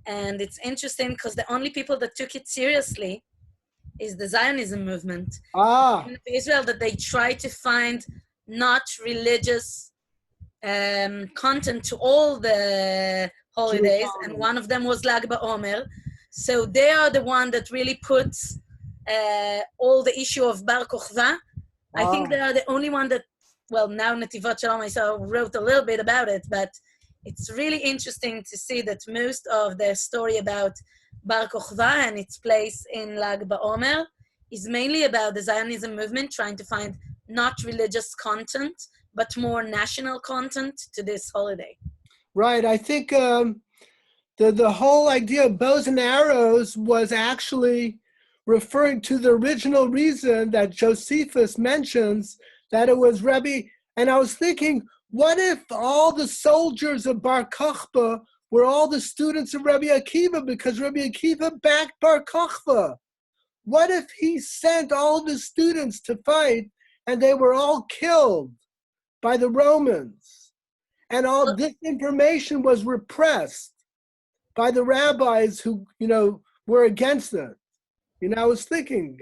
and it's interesting because the only people that took it seriously is the Zionism movement in Israel, that they try to find not religious content to all the holidays, and one of them was Lag BaOmer. So they are the one that really puts all the issue of Bar Kochva. I think they are the only one that, well, now Netivot Shalom myself wrote a little bit about it, but it's really interesting to see that most of the story about Bar Kochva and its place in Lag BaOmer is mainly about the Zionism movement trying to find not religious content, but more national content to this holiday. Right. I think the whole idea of bows and arrows was actually referring to the original reason that Josephus mentions, that it was Rabbi. And I was thinking, what if all the soldiers of Bar Kochba were all the students of Rabbi Akiva, because Rabbi Akiva backed Bar Kochba? What if he sent all the students to fight and they were all killed by the Romans? And all this information was repressed by the rabbis who, were against it. I was thinking,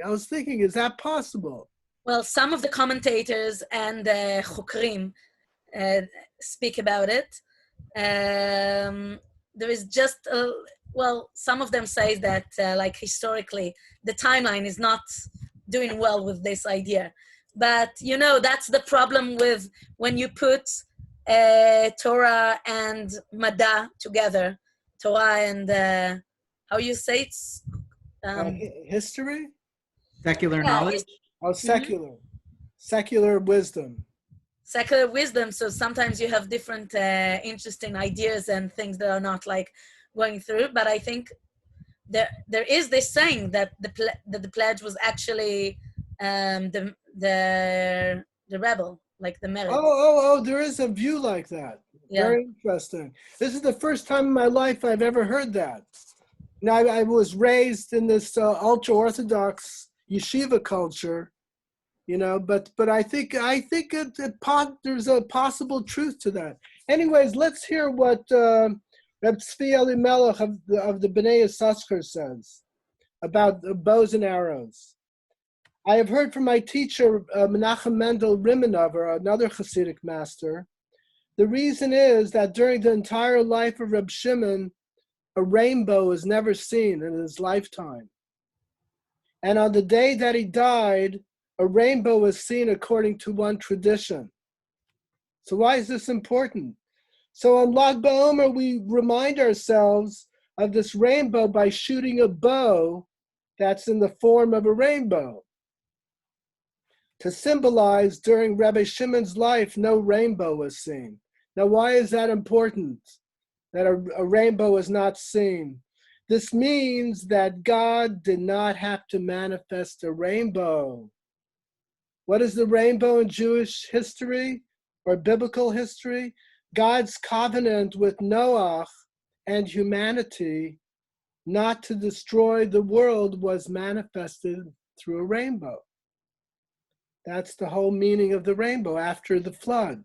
is that possible? Well, some of the commentators and chukrim speak about it. There is just, some of them say that, historically, the timeline is not doing well with this idea. But, that's the problem with when you put Torah and Mada together. Torah and, how you say it's? History? Secular knowledge? Secular. Secular wisdom. Secular wisdom. So sometimes you have different interesting ideas and things that are not going through. But I think there is this saying that the pledge was actually the rebel, like the Mered. There is a view like that. Yeah. Very interesting. This is the first time in my life I've ever heard that. Now, I was raised in this ultra-Orthodox yeshiva culture, but I think there's a possible truth to that. Anyways, let's hear what Reb Tzvi Elimelech of the Bnei Yissaschar says about bows and arrows. I have heard from my teacher, Menachem Mendel Rimenover, another Hasidic master. The reason is that during the entire life of Reb Shimon, a rainbow is never seen in his lifetime. And on the day that he died, a rainbow was seen according to one tradition. So why is this important? So on Lag BaOmer, we remind ourselves of this rainbow by shooting a bow that's in the form of a rainbow, to symbolize during Rabbi Shimon's life, no rainbow was seen. Now, why is that important, that a rainbow is not seen? This means that God did not have to manifest a rainbow. What is the rainbow in Jewish history or biblical history? God's covenant with Noah and humanity not to destroy the world was manifested through a rainbow. That's the whole meaning of the rainbow after the flood.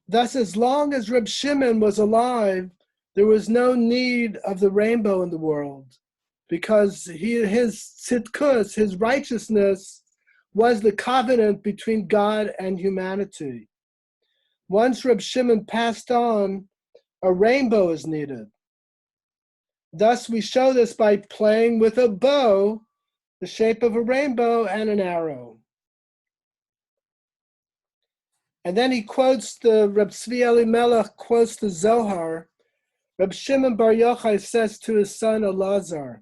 Thus, as long as Reb Shimon was alive, there was no need of the rainbow in the world, because his tzidkus, his righteousness, was the covenant between God and humanity. Once Reb Shimon passed on, a rainbow is needed. Thus, we show this by playing with a bow the shape of a rainbow and an arrow. And then he quotes Reb Tzvi Elimelech quotes the Zohar. Reb Shimon Bar Yochai says to his son Elazar,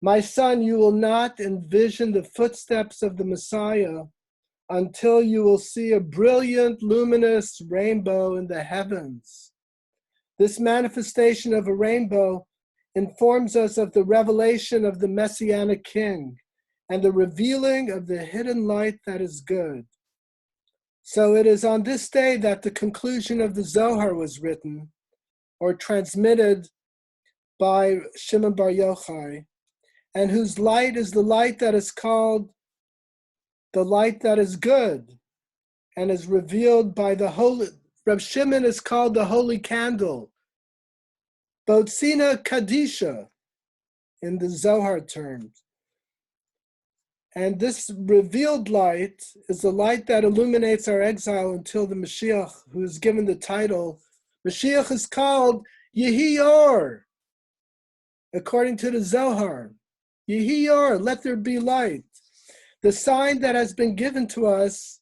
"My son, you will not envision the footsteps of the Messiah until you will see a brilliant, luminous rainbow in the heavens." This manifestation of a rainbow informs us of the revelation of the Messianic King and the revealing of the hidden light that is good. So it is on this day that the conclusion of the Zohar was written or transmitted by Shimon Bar Yochai, and whose light is the light that is called the light that is good and is revealed by the holy. Reb Shimon is called the holy candle, Botzina Kadisha in the Zohar terms. And this revealed light is the light that illuminates our exile until the Mashiach, who is given the title. Mashiach is called Yehi Or, according to the Zohar. Yehi Or, let there be light. The sign that has been given to us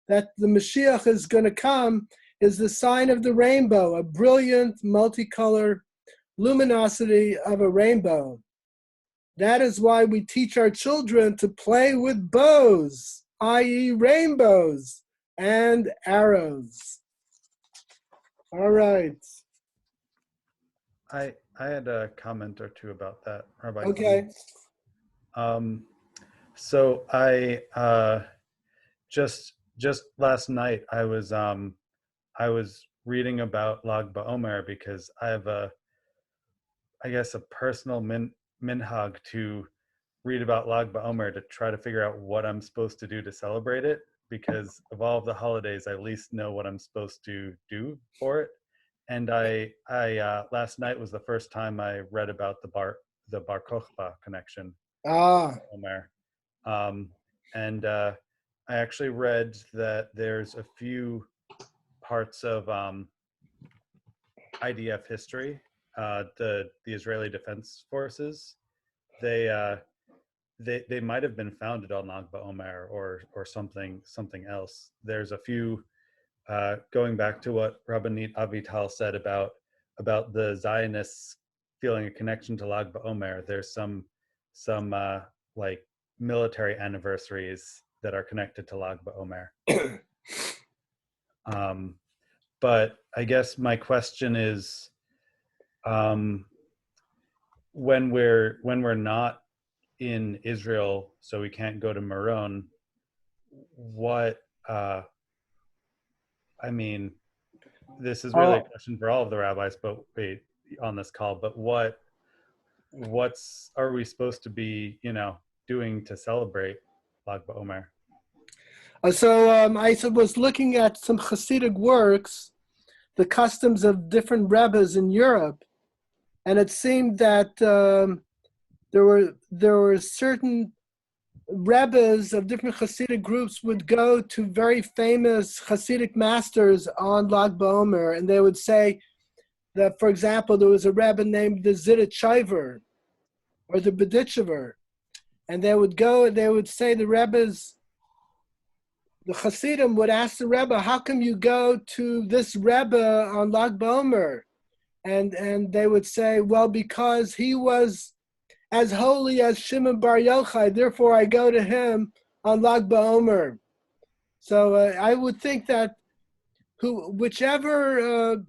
that the Mashiach is going to come is the sign of the rainbow, a brilliant, multicolored luminosity of a rainbow. That is why we teach our children to play with bows, i.e. rainbows and arrows. All right. I had a comment or two about that, Rabbi. Okay. So I just last night I was reading about Lag Baomer because I have a personal minhag to read about Lag Baomer to try to figure out what I'm supposed to do to celebrate it, because of all of the holidays I at least know what I'm supposed to do for it. And I last night was the first time I read about the Bar Kochba connection. Baomer. And I actually read that there's a few parts of IDF history, the Israeli Defense Forces. They might have been founded on Lag Baomer or something else. There's a few going back to what Rabbanit Avital said about the Zionists feeling a connection to Lag Baomer. There's some like military anniversaries that are connected to Lag Baomer. But I guess my question is, when we're not in Israel, so we can't go to Meron, what I mean, this is really a question for all of the rabbis, but on this call. But what's are we supposed to be, doing to celebrate Lag Baomer? So I was looking at some Hasidic works, the customs of different rebbes in Europe, and it seemed that there were certain rebbes of different Hasidic groups would go to very famous Hasidic masters on Lag Baomer, and they would say that, for example, there was a rebbe named the Ziditchiver or the Beditchever, and they would go and they would say the rebbes, the Hasidim would ask the rebbe, "How come you go to this rebbe on Lag Baomer?" And they would say, "Well, because he was as holy as Shimon Bar Yochai, therefore I go to him on Lag Baomer." So I would think that whichever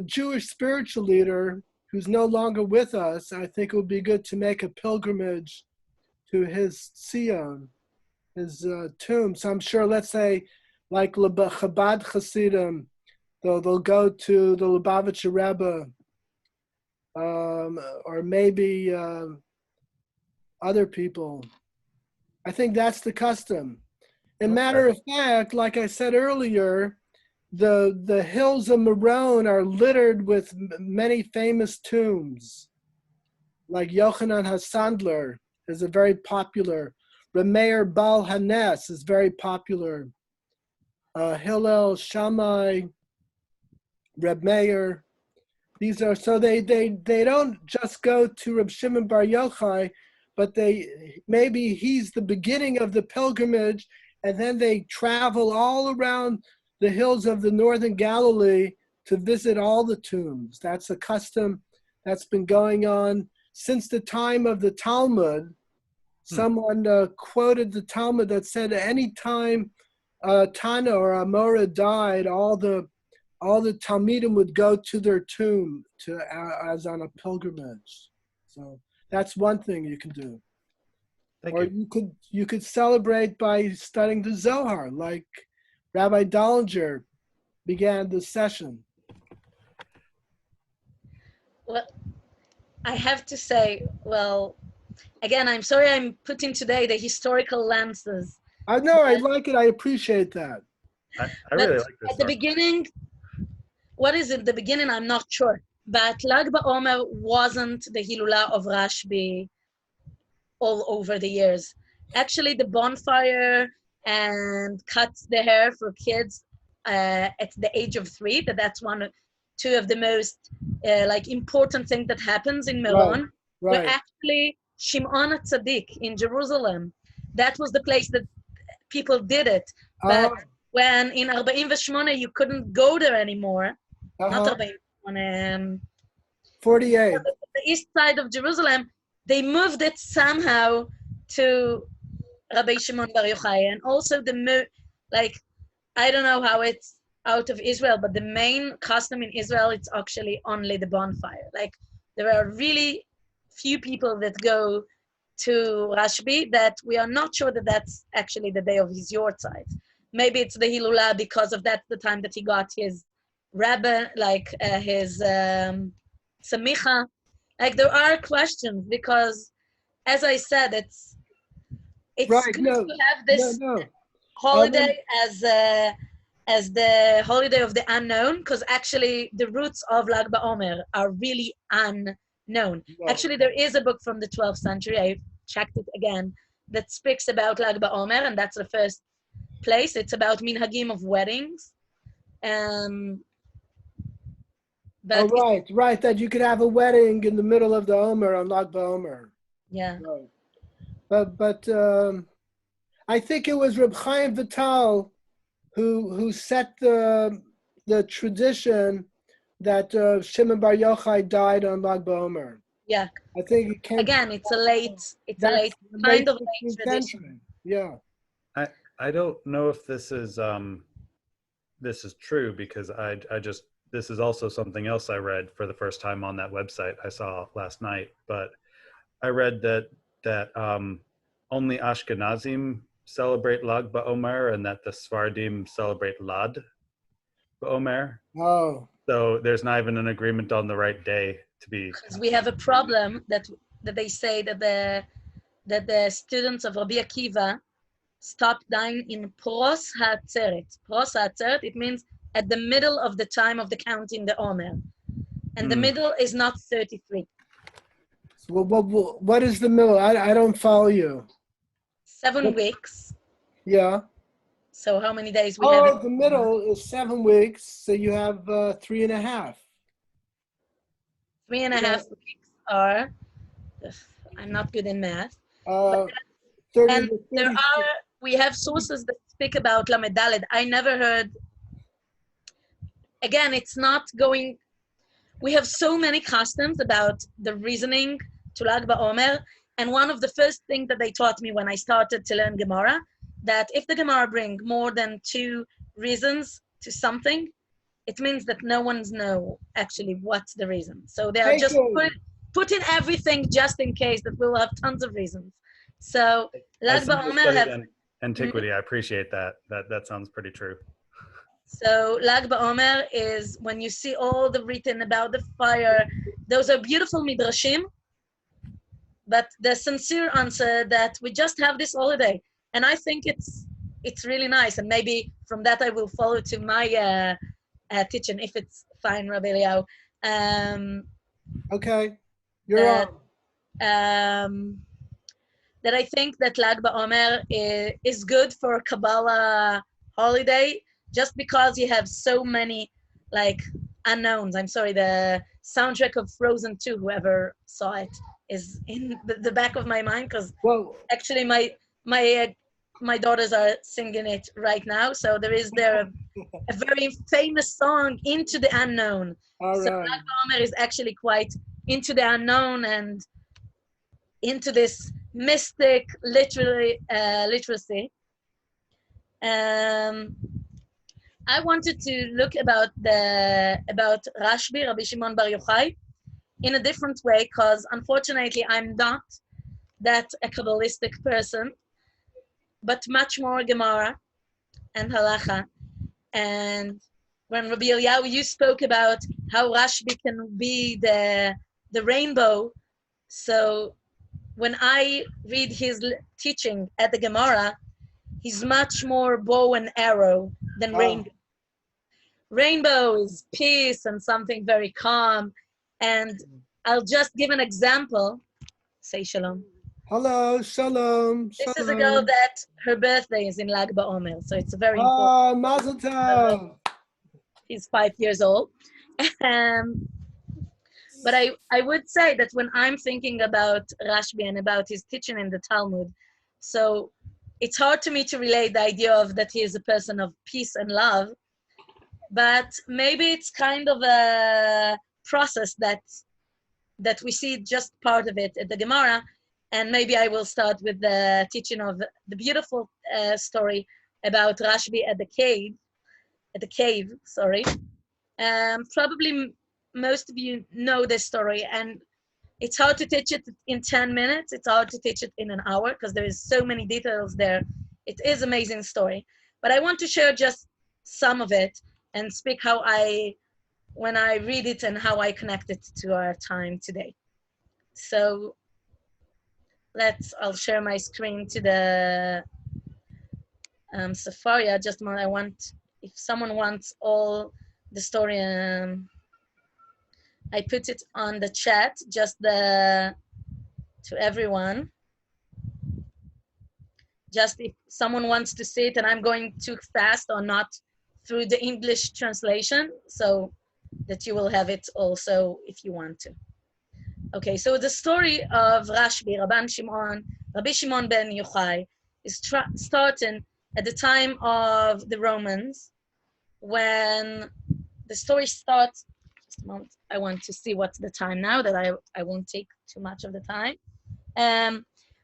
Jewish spiritual leader who's no longer with us, I think it would be good to make a pilgrimage to his Sion, his tomb. So I'm sure, let's say, like Chabad Hasidim, they'll go to the Lubavitcher Rebbe, or maybe other people. I think that's the custom. And matter of fact, like I said earlier, the hills of Meron are littered with many famous tombs. Like Yochanan HaSandler is a very popular. Rameir Baal Hanes is very popular. Hillel Shammai, Reb Meir. These are, so they don't just go to Reb Shimon Bar Yochai, but maybe he's the beginning of the pilgrimage, and then they travel all around the hills of the northern Galilee to visit all the tombs. That's a custom that's been going on since the time of the Talmud. Someone quoted the Talmud that said any time Tana or Amora died, all the Talmidim would go to their tomb as on a pilgrimage. So that's one thing you can do. Or you could celebrate by studying the Zohar, like Rabbi Dolinger began the session. Well, I have to say, well, again, I'm sorry I'm putting today the historical lenses. I know, I like it. I appreciate that. I really like this. At the beginning, what is it? The beginning, I'm not sure. But Lag BaOmer wasn't the Hilulah of Rashbi all over the years. Actually, the bonfire and cut the hair for kids at the age of 3, that's two of the most important things that happens in Meron. Right. Were actually Shimon Tzaddik in Jerusalem. That was the place that people did it. But when in 48 you couldn't go there anymore, not 48. The east side of Jerusalem, they moved it somehow to Rabbi Shimon Bar Yochai. And also I don't know how it's out of Israel, but the main custom in Israel, it's actually only the bonfire. Like, there are really few people that go to Rashbi that we are not sure that that's actually the day of his yortzeit. Maybe it's the Hilulah because of that's the time that he got his Rabbi, his Samicha. Like, there are questions because, as I said, it's right, good to have this holiday as the holiday of the unknown, because actually the roots of Lag BaOmer are really unknown. Wow. Actually, there is a book from the 12th century, I checked it again, that speaks about Lag BaOmer, and that's the first place. It's about minhagim of weddings. Right, that you could have a wedding in the middle of the Omer on Lag BaOmer. Yeah. Right. But I think it was Reb Chaim Vital who set the tradition that Shimon Bar Yochai died on Lag BaOmer. Yeah. I think it came. Again, it's a late tradition. Yeah. I don't know if this is true, because this is also something else I read for the first time on that website I saw last night. But I read that only Ashkenazim celebrate Lag BaOmer, and that the Sfaradim celebrate Lad BaOmer. Oh. So there's not even an agreement on the right day to be. Because we have a problem that they say that the students of Rabbi Akiva stopped dying in Pros HaAtzeret. Pros HaAtzeret, it means at the middle of the time of the counting the Omer. And the middle is not 33. So what is the middle? I don't follow you. 7 weeks. Yeah. So how many days we have? Oh, the middle is 7 weeks, so you have 3.5. 3.5 weeks are, I'm not good in math. 30 and we have sources that speak about Lamed Daled. I never heard, again, it's not going, we have so many customs about the reasoning to Lag BaOmer, and one of the first things that they taught me when I started to learn Gemara, that if the Gemara bring more than 2 reasons to something, it means that no one's know actually what's the reason. So they are just put in everything just in case that we'll have tons of reasons. So Lag BaOmer have antiquity. I appreciate that. That sounds pretty true. So Lag BaOmer is when you see all the written about the fire, those are beautiful midrashim, but the sincere answer that we just have this holiday. And I think it's really nice. And maybe from that I will follow to my teaching, if it's fine, Rabbi Eliahu. Okay, you're on. That I think that Lag BaOmer is good for a Kabbalah holiday, just because you have so many unknowns. I'm sorry, the soundtrack of Frozen 2, whoever saw it, is in the back of my mind, because Well, actually my daughters are singing it right now. So there is a very famous song, Into the Unknown. all So right. Baomer is actually quite into the unknown and into this mystic literacy. I wanted to look about Rashbi, Rabbi Shimon Bar Yochai, in a different way, because unfortunately I'm not that a Kabbalistic person, but much more Gemara and Halacha. And when Rabbi Eliahu, you spoke about how Rashbi can be the rainbow. So when I read his teaching at the Gemara, he's much more bow and arrow than rainbow. Rainbow is peace and something very calm. And I'll just give an example. Say shalom. Hello, shalom. This is a girl that her birthday is in Lag Baomer, so it's a very important. Mazel tov. He's 5 years old. But I would say that when I'm thinking about Rashbi and about his teaching in the Talmud, so it's hard to me to relate the idea of that he is a person of peace and love, but maybe it's kind of a process that we see just part of it at the Gemara, and maybe I will start with the teaching of the beautiful story about Rashbi at the cave, sorry. Probably most of you know this story, and it's hard to teach it in 10 minutes. It's hard to teach it in an hour because there is so many details there. It is an amazing story. But I want to share just some of it and speak when I read it and how I connect it to our time today. So I'll share my screen to the Safari. Just a moment. If someone wants all the story, I put it on the chat, just to everyone. Just if someone wants to see it, and I'm going too fast or not through the English translation, so that you will have it also if you want to. Okay, so the story of Rashbi, Rabbi Shimon ben Yochai, is starting at the time of the Romans, when the story starts. Just a moment, I want to see what's the time now, that I won't take too much of the time.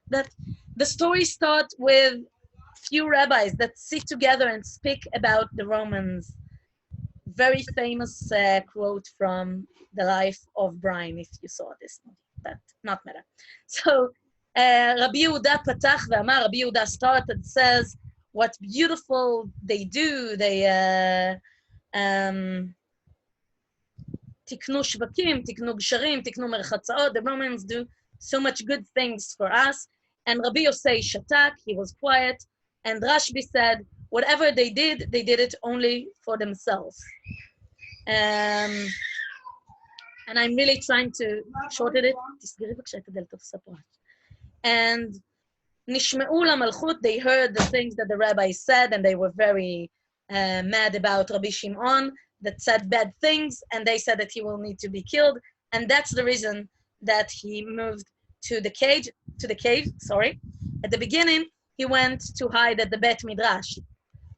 That the story starts with few rabbis that sit together and speak about the Romans. Very famous quote from the life of Brian, if you saw this, but not matter. So Rabbi Yehuda Patach ve'amar, Rabbi Yehuda started, says what beautiful they do. They tiknu shvakim, tiknu gsharim, tiknu merchatzot. The Romans do so much good things for us. And Rabbi Yosei shatak, he was quiet. And Rashbi said, whatever they did it only for themselves. And I'm really trying to shorten it. And Nishme'u Malchut, they heard the things that the rabbi said, and they were very mad about Rabbi Shimon, that said bad things, and they said that he will need to be killed. And that's the reason that he moved to the cave. At the beginning, he went to hide at the Bet Midrash,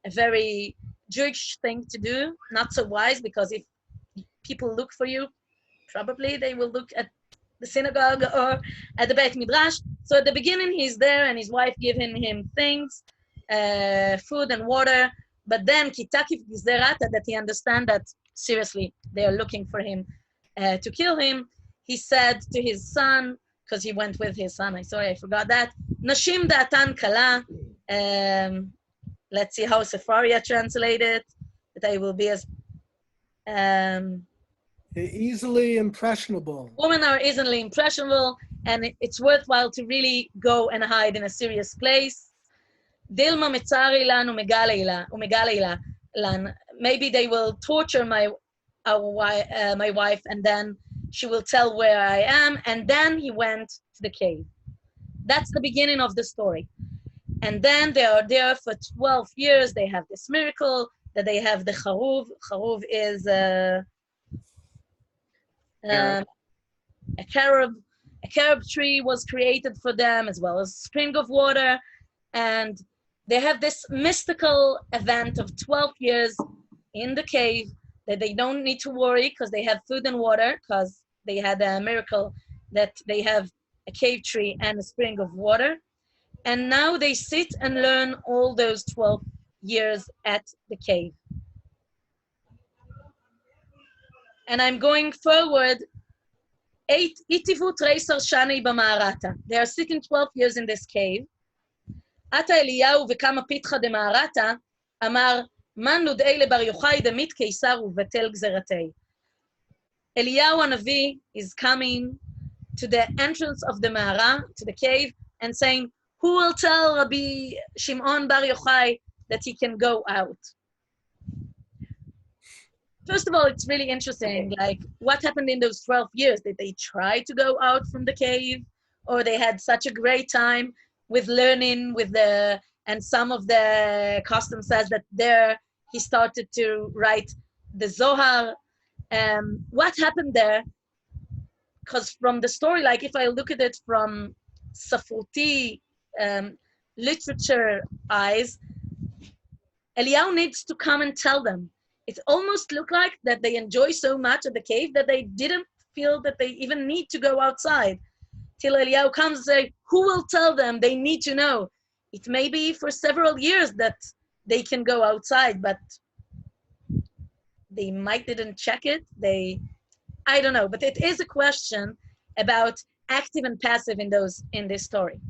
a very Jewish thing to do, not so wise, because if people look for you, probably they will look at the synagogue or at the Bet Midrash. So at the beginning, he's there, and his wife giving him things, food and water. But then, Kitakif Gizerata, that he understand that seriously they are looking for him to kill him. He said to his son, because he went with his son. I forgot that. Nashim da'atan kala. Let's see how Sefaria translated. That I will be as easily impressionable. Women are easily impressionable, and it's worthwhile to really go and hide in a serious place. Dilma metzari lan umegaleila lan. Maybe they will torture my wife, and then she will tell where I am. And then he went to the cave. That's the beginning of the story. And then they are there for 12 years. They have this miracle that they have the charuv. Charuv is a carob, a carob tree was created for them, as well as a spring of water. And they have this mystical event of 12 years in the cave that they don't need to worry because they have food and water, because they had a miracle that they have a cave tree and a spring of water. And now they sit and learn all those 12 years at the cave. And I'm going forward. They are sitting 12 years in this cave. עתה אליהו וכמה פיתחה דמערתה, אמר, מן נודעי לבר יוחאי דמית קיסר ובטל גזרתי. Eliyahu Hanavi is coming to the entrance of the Ma'ara, to the cave, and saying, who will tell Rabbi Shimon Bar Yochai that he can go out? First of all, it's really interesting, like, what happened in those 12 years? Did they try to go out from the cave? Or they had such a great time with learning, and some of the custom says that there he started to write the Zohar. What happened there? Because from the story, like if I look at it from Safruti literature eyes, Eliyahu needs to come and tell them. It almost looked like that they enjoy so much at the cave that they didn't feel that they even need to go outside. Till Eliyahu comes and say, who will tell them? They need to know. It may be for several years that they can go outside, but they might didn't check it. I don't know, but it is a question about active and passive in this story.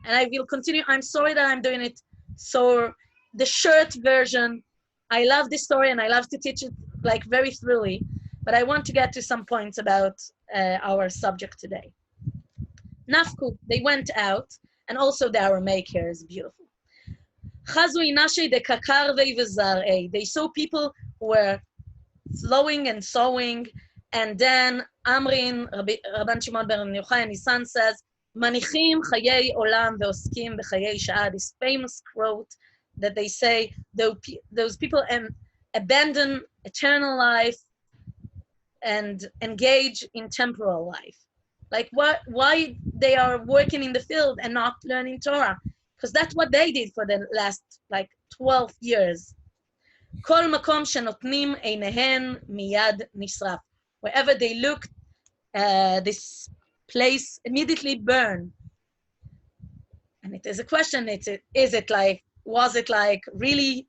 And I will continue. I'm sorry that I'm doing it. So the short version, I love this story and I love to teach it like very thoroughly, but I want to get to some points about our subject today. Nafku, they went out, and also the Aramaic here is beautiful. They saw people who were flowing and sowing, and then Amrin, Rabban Shimon ben Yochai, and his son says, Manichim chayei olam ve'oskim b'chayei sha'ah, this famous quote that they say, those people abandon eternal life and engage in temporal life. Like why they are working in the field and not learning Torah? Because that's what they did for the last 12 years. Kol makom shenotnim einehen miyad nisraf. Wherever they looked, this place immediately burned. And it is a question, was it like really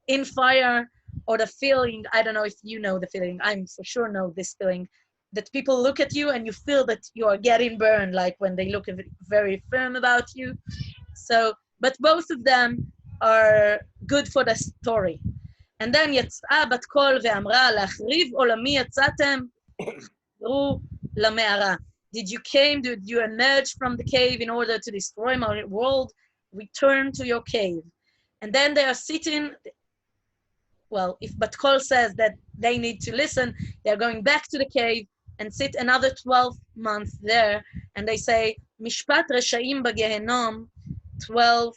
in fire, or the feeling, I don't know if you know the feeling, I for sure know this feeling, that people look at you and you feel that you are getting burned, like when they look very firm about you. So, but both of them are good for the story. And then יצאה בת קול ואמרה, להחריב עולמי יצאתם, חזרו למערה. Did you emerge from the cave in order to destroy my world? Return to your cave. And then they are sitting, well, if Bat Kol says that they need to listen, they're going back to the cave and sit another 12 months there. And they say, Mishpat Reshaim Bagehenom, 12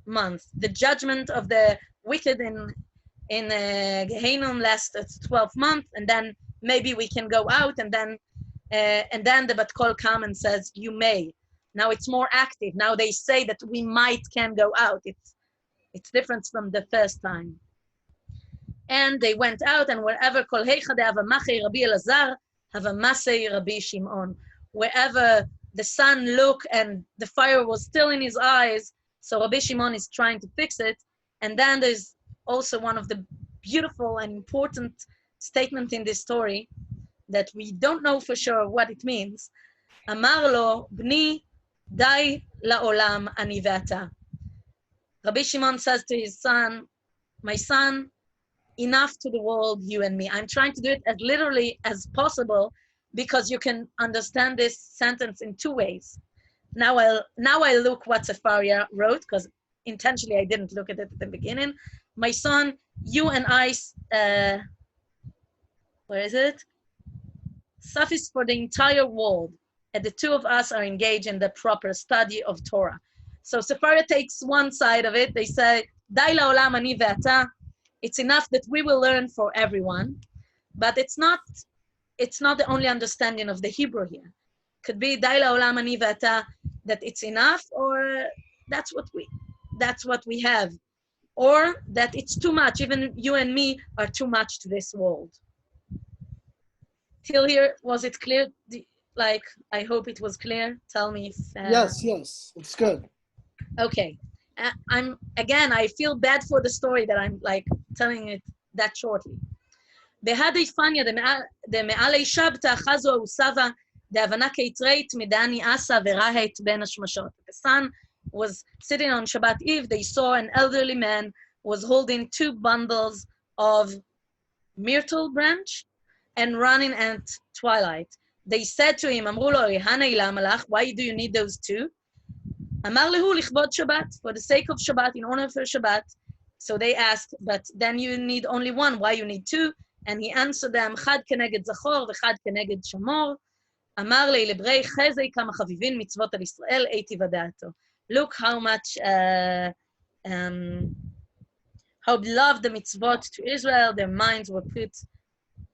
months. The judgment of the wicked in Gehenom lasted 12 months, and then maybe we can go out, and then the Bat Kol come and says, you may. Now it's more active. Now they say that we can go out. It's different from the first time. And they went out, and wherever Kol Heicha de Avamachei Rabbi Elazar, Havamasei Rabbi Shimon. Wherever the sun looked and the fire was still in his eyes, so Rabbi Shimon is trying to fix it. And then there's also one of the beautiful and important statements in this story that we don't know for sure what it means. Amar lo bni dai laolam ani ve'ata. Rabbi Shimon says to his son, my son, enough to the world, you and me. I'm trying to do it as literally as possible because you can understand this sentence in two ways. Now I look what Sefaria wrote, because intentionally I didn't look at it at the beginning. My son, you and I, where is it? Suffice for the entire world, and the two of us are engaged in the proper study of Torah. So Sefaria takes one side of it. They say, Dai la'olam ani ve'ata. It's enough that we will learn for everyone, but it's not the only understanding of the Hebrew here. could be די לעולם אני ואתה, that it's enough, or that's what we have, or that it's too much. Even you and me are too much to this world. Till here, was it clear? Like, I hope it was clear. Tell me if... Yes, it's good. Okay. I feel bad for the story that I'm like telling it that shortly. בהדי פניה דמעלי שבתא חזו וסבא דהבנה כיתרית מדני אסה ורהת בין השמשות. The son was sitting on Shabbat Eve. They saw an elderly man was holding 2 bundles of myrtle branch and running at twilight. They said to him, אמרו לו, הנה למה לך? Why do you need those 2? אמר להו לכבוד שבת, for the sake of Shabbat, in honor for Shabbat. So they asked, but then you need only 1, why you need 2? And he answered them, חד כנגד זכור וחד כנגד שמור. אמר לי לברי חזי כמה חביבין מצוות על ישראל, הייתי ודעתו. Look how much, how beloved the mitzvot to Israel, their minds were put,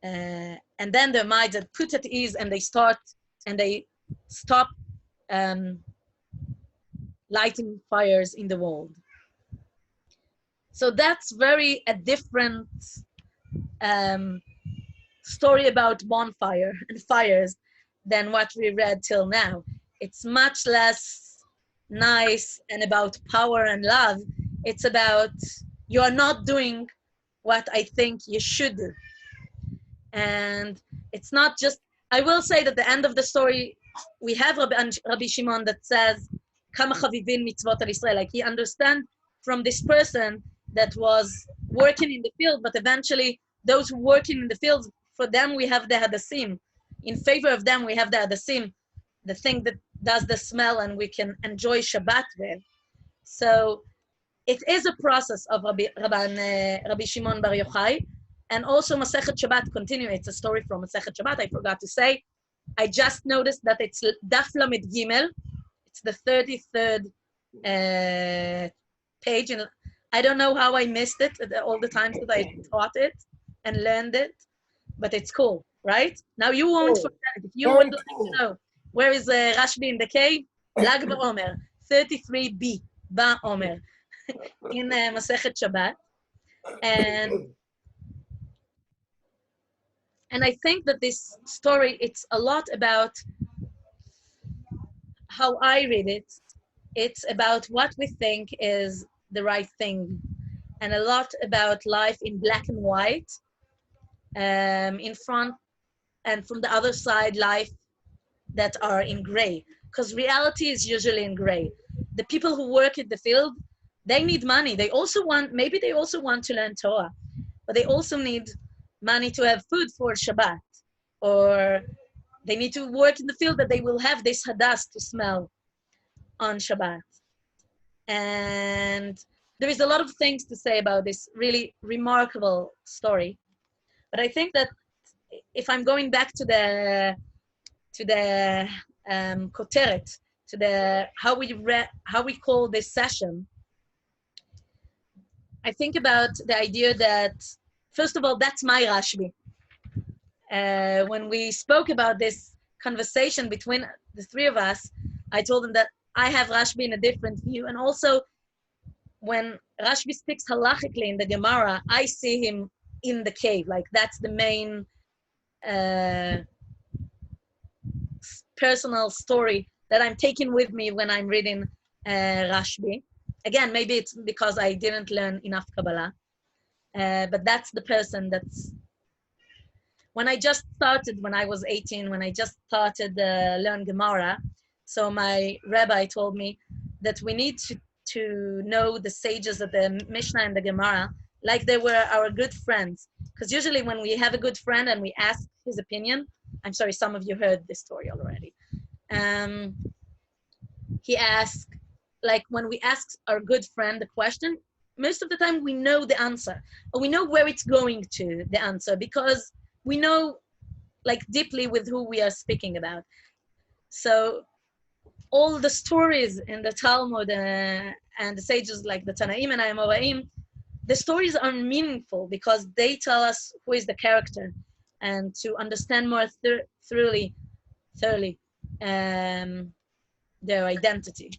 and then their minds are put at ease, and they stop lighting fires in the world. So that's very a different story about bonfire and fires than what we read till now. It's much less nice and about power and love. It's about you are not doing what I think you should do. And it's not just, I will say that the end of the story, we have Rabbi Shimon that says, כמה חביבין מצוות על ישראל, like he understands from this person that was working in the field, but eventually those who working in the fields, for them we have the hadassim. In favor of them we have the hadassim, the thing that does the smell and we can enjoy Shabbat with. So it is a process of Rabbi Shimon Bar Yochai, and also Masechet Shabbat continue. It's a story from Masechet Shabbat. I forgot to say. I just noticed that it's Daf Lamed Gimel. It's the 33rd page, and I don't know how I missed it all the times that I taught it and learned it, but it's cool, right? Now you won't forget it. If you would like to know where is Rashbi in the cave, Lag Baomer, 33b, Baomer, in Masechet Shabbat, and I think that this story, it's a lot about how I read it. It's about what we think is the right thing, and a lot about life in black and white, in front, and from the other side, life that are in gray, because reality is usually in gray. The people who work at the field, they need money. They also want to learn Torah, but they also need money to have food for Shabbat, or they need to work in the field that they will have this hadas to smell on Shabbat. And there is a lot of things to say about this really remarkable story. But I think that if I'm going back to the koteret, to the how we call this session, I think about the idea that, first of all, that's my Rashbi. When we spoke about this conversation between the 3 of us, I told him that I have Rashbi in a different view. And also, when Rashbi speaks halachically in the Gemara, I see him in the cave. Like, that's the main personal story that I'm taking with me when I'm reading Rashbi. Again, maybe it's because I didn't learn enough Kabbalah. But that's the person that's... When I was 18, when I just started learn Gemara, so my rabbi told me that we need to know the sages of the Mishnah and the Gemara like they were our good friends. Because usually when we have a good friend and we ask his opinion, I'm sorry, some of you heard this story already. He asked, like when we ask our good friend the question, most of the time we know the answer, or we know where it's going to, the answer, because we know like deeply with who we are speaking about. So all the stories in the Talmud and the sages like the Tanaim and Amoraim, the stories are meaningful because they tell us who is the character, and to understand more thoroughly their identity.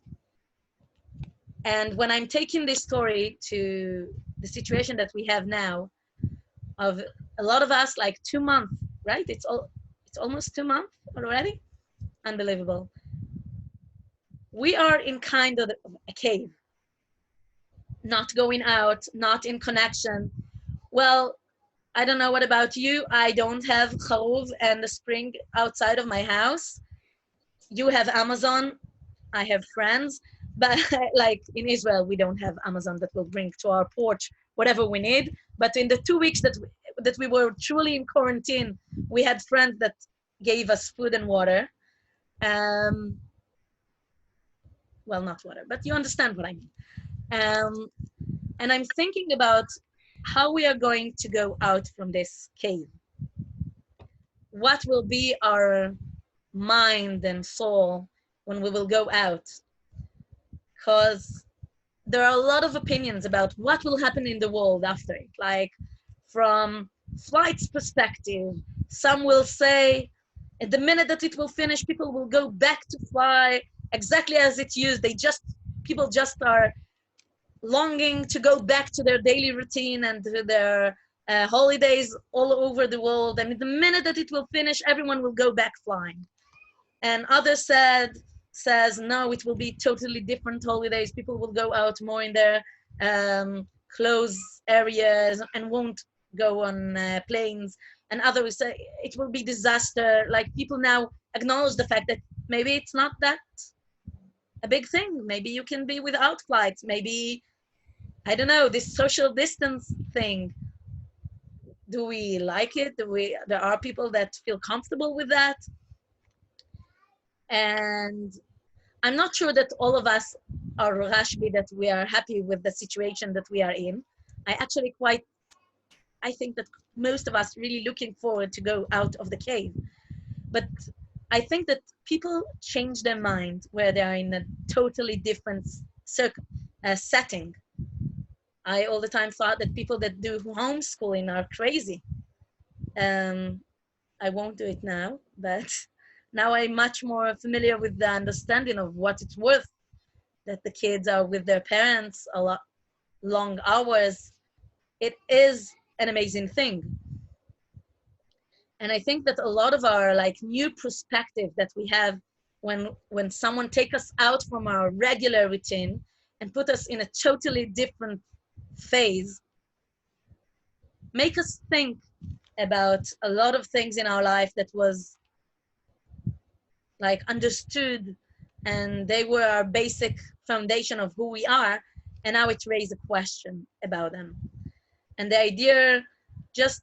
And when I'm taking this story to the situation that we have now, of a lot of us, like 2 months, right? It's almost 2 months already. Unbelievable. We are in kind of a cave, not going out, not in connection. Well, I don't know what about you. I don't have charuv and the spring outside of my house. You have Amazon. I have friends, but like in Israel, we don't have Amazon that will bring to our porch whatever we need. But in the 2 weeks that we were truly in quarantine, we had friends that gave us food and water. Well, not water, but you understand what I mean. And I'm thinking about how we are going to go out from this cave. What will be our mind and soul when we will go out? Because there are a lot of opinions about what will happen in the world after it. Like from flight's perspective, some will say at the minute that it will finish, people will go back to fly exactly as it used. People just are longing to go back to their daily routine and to their holidays all over the world. And the minute that it will finish, everyone will go back flying. And others says, no, it will be totally different holidays. People will go out more in their closed areas and won't go on planes. And others say it will be disaster. Like people now acknowledge the fact that maybe it's not that a big thing. Maybe you can be without flights. Maybe, I don't know, this social distance thing. Do we like it? There are people that feel comfortable with that. And I'm not sure that all of us are Rashbi, that we are happy with the situation that we are in. I think that most of us really looking forward to go out of the cave. But I think that people change their mind where they are in a totally different setting. I all the time thought that people that do homeschooling are crazy. I won't do it now, but now I'm much more familiar with the understanding of what it's worth, that the kids are with their parents a lot long hours. It is an amazing thing. And I think that a lot of our like new perspective that we have when someone take us out from our regular routine and put us in a totally different phase, make us think about a lot of things in our life that was like understood and they were our basic foundation of who we are, and now it raised a question about them. And the idea just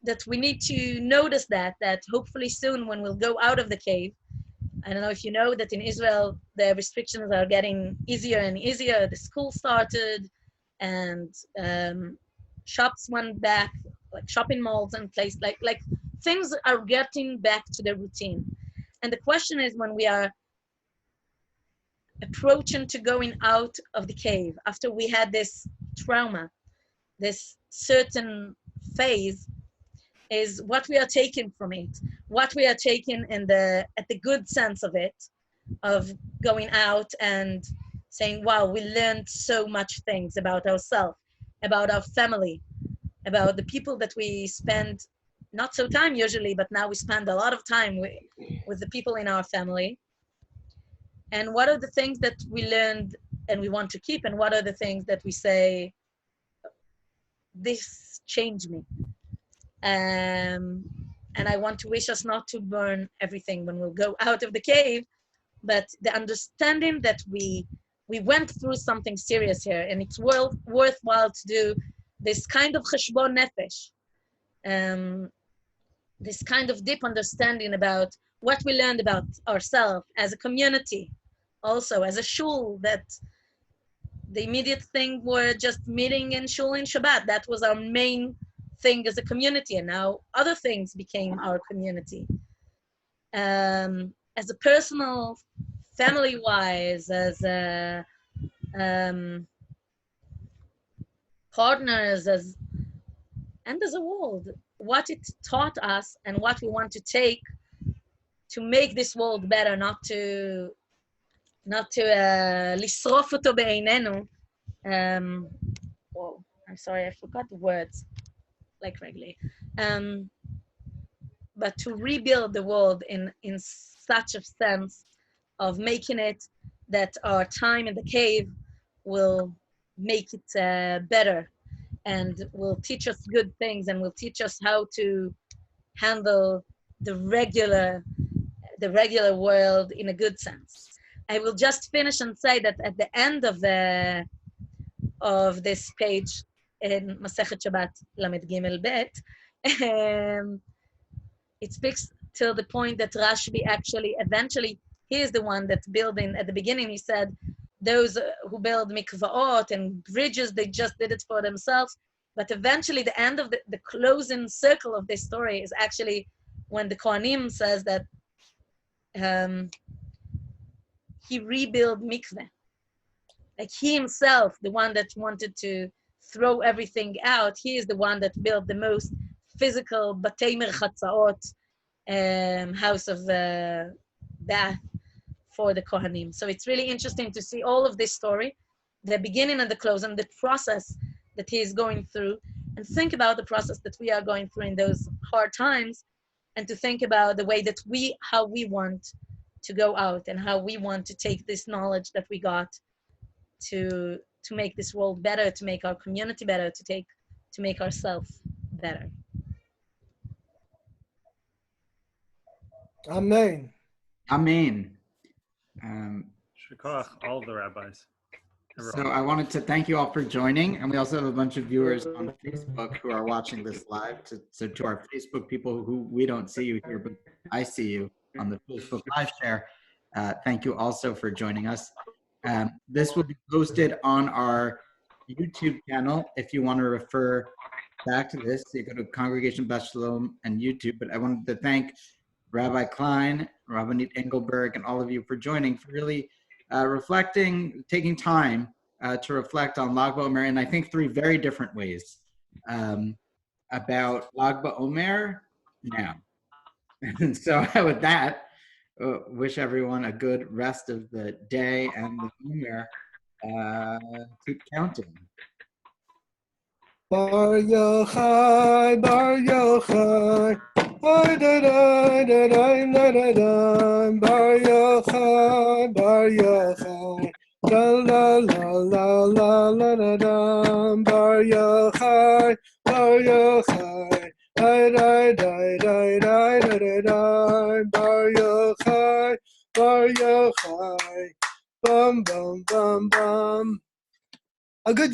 that we need to notice that hopefully soon when we'll go out of the cave, I don't know if you know that in Israel, the restrictions are getting easier and easier. The school started and shops went back, like shopping malls and places, like things are getting back to their routine. And the question is, when we are approaching to going out of the cave, after we had this trauma, this certain phase, is what we are taking from it, what we are taking at the good sense of it, of going out and saying, wow, we learned so much things about ourselves, about our family, about the people that we spend not so time usually, but now we spend a lot of time with the people in our family. And what are the things that we learned and we want to keep, and what are the things that we say, this changed me. And I want to wish us not to burn everything when we'll go out of the cave, but the understanding that we went through something serious here, and it's worthwhile to do this kind of cheshbon nefesh, this kind of deep understanding about what we learned about ourselves as a community, also as a shul, that the immediate thing were just meeting in shul in Shabbat. That was our main thing as a community, and now other things became our community. As a personal, family-wise, as a partners, and as a world, what it taught us and what we want to take make this world better, not to לשרוף אותו בעינינו. Whoa, I'm sorry, I forgot the words like regularly. But to rebuild the world in such a sense of making it that our time in the cave will make it better, and will teach us good things, and will teach us how to handle the regular world in a good sense. I will just finish and say that at the end of this page in Masechet Shabbat Lamed Gimel Bet, it speaks till the point that Rashbi eventually, he is the one that's building. At the beginning, he said, those who build mikvaot and bridges, they just did it for themselves. But eventually, the end of the closing circle of this story is actually when the Kohanim says that he rebuilt mikveh. Like he himself, the one that wanted to throw everything out, he is the one that built the most physical batei merchatzaot, house of bath for the Kohanim. So it's really interesting to see all of this story, the beginning and the close, and the process that he is going through, and think about the process that we are going through in those hard times, and to think about the way that how we want to go out, and how we want to take this knowledge that we got to make this world better, to make our community better, to make ourselves better. Amen. Amen. Shukach, all the rabbis. So I wanted to thank you all for joining, and we also have a bunch of viewers on Facebook who are watching this live. So to our Facebook people who we don't see you here, but I see you on the Facebook live share, thank you also for joining us. This will be posted on our YouTube channel if you want to refer back to this. So you go to Congregation Beth Shalom and YouTube. But I wanted to thank Rabbi Klein, Rabbanit Engelberg, and all of you for joining, for really reflecting, taking time to reflect on Lag BaOmer in, I think, 3 very different ways about Lag BaOmer now. And so with that, wish everyone a good rest of the day and the Omer. Keep counting. Bar Yochai, Bar Yochai, Bar Yochai, Bar Yochai, la la la la la la la, Bar Yochai, Bar Yochai, Bar Yochai, Bar Yochai, bum bum bum bum. A good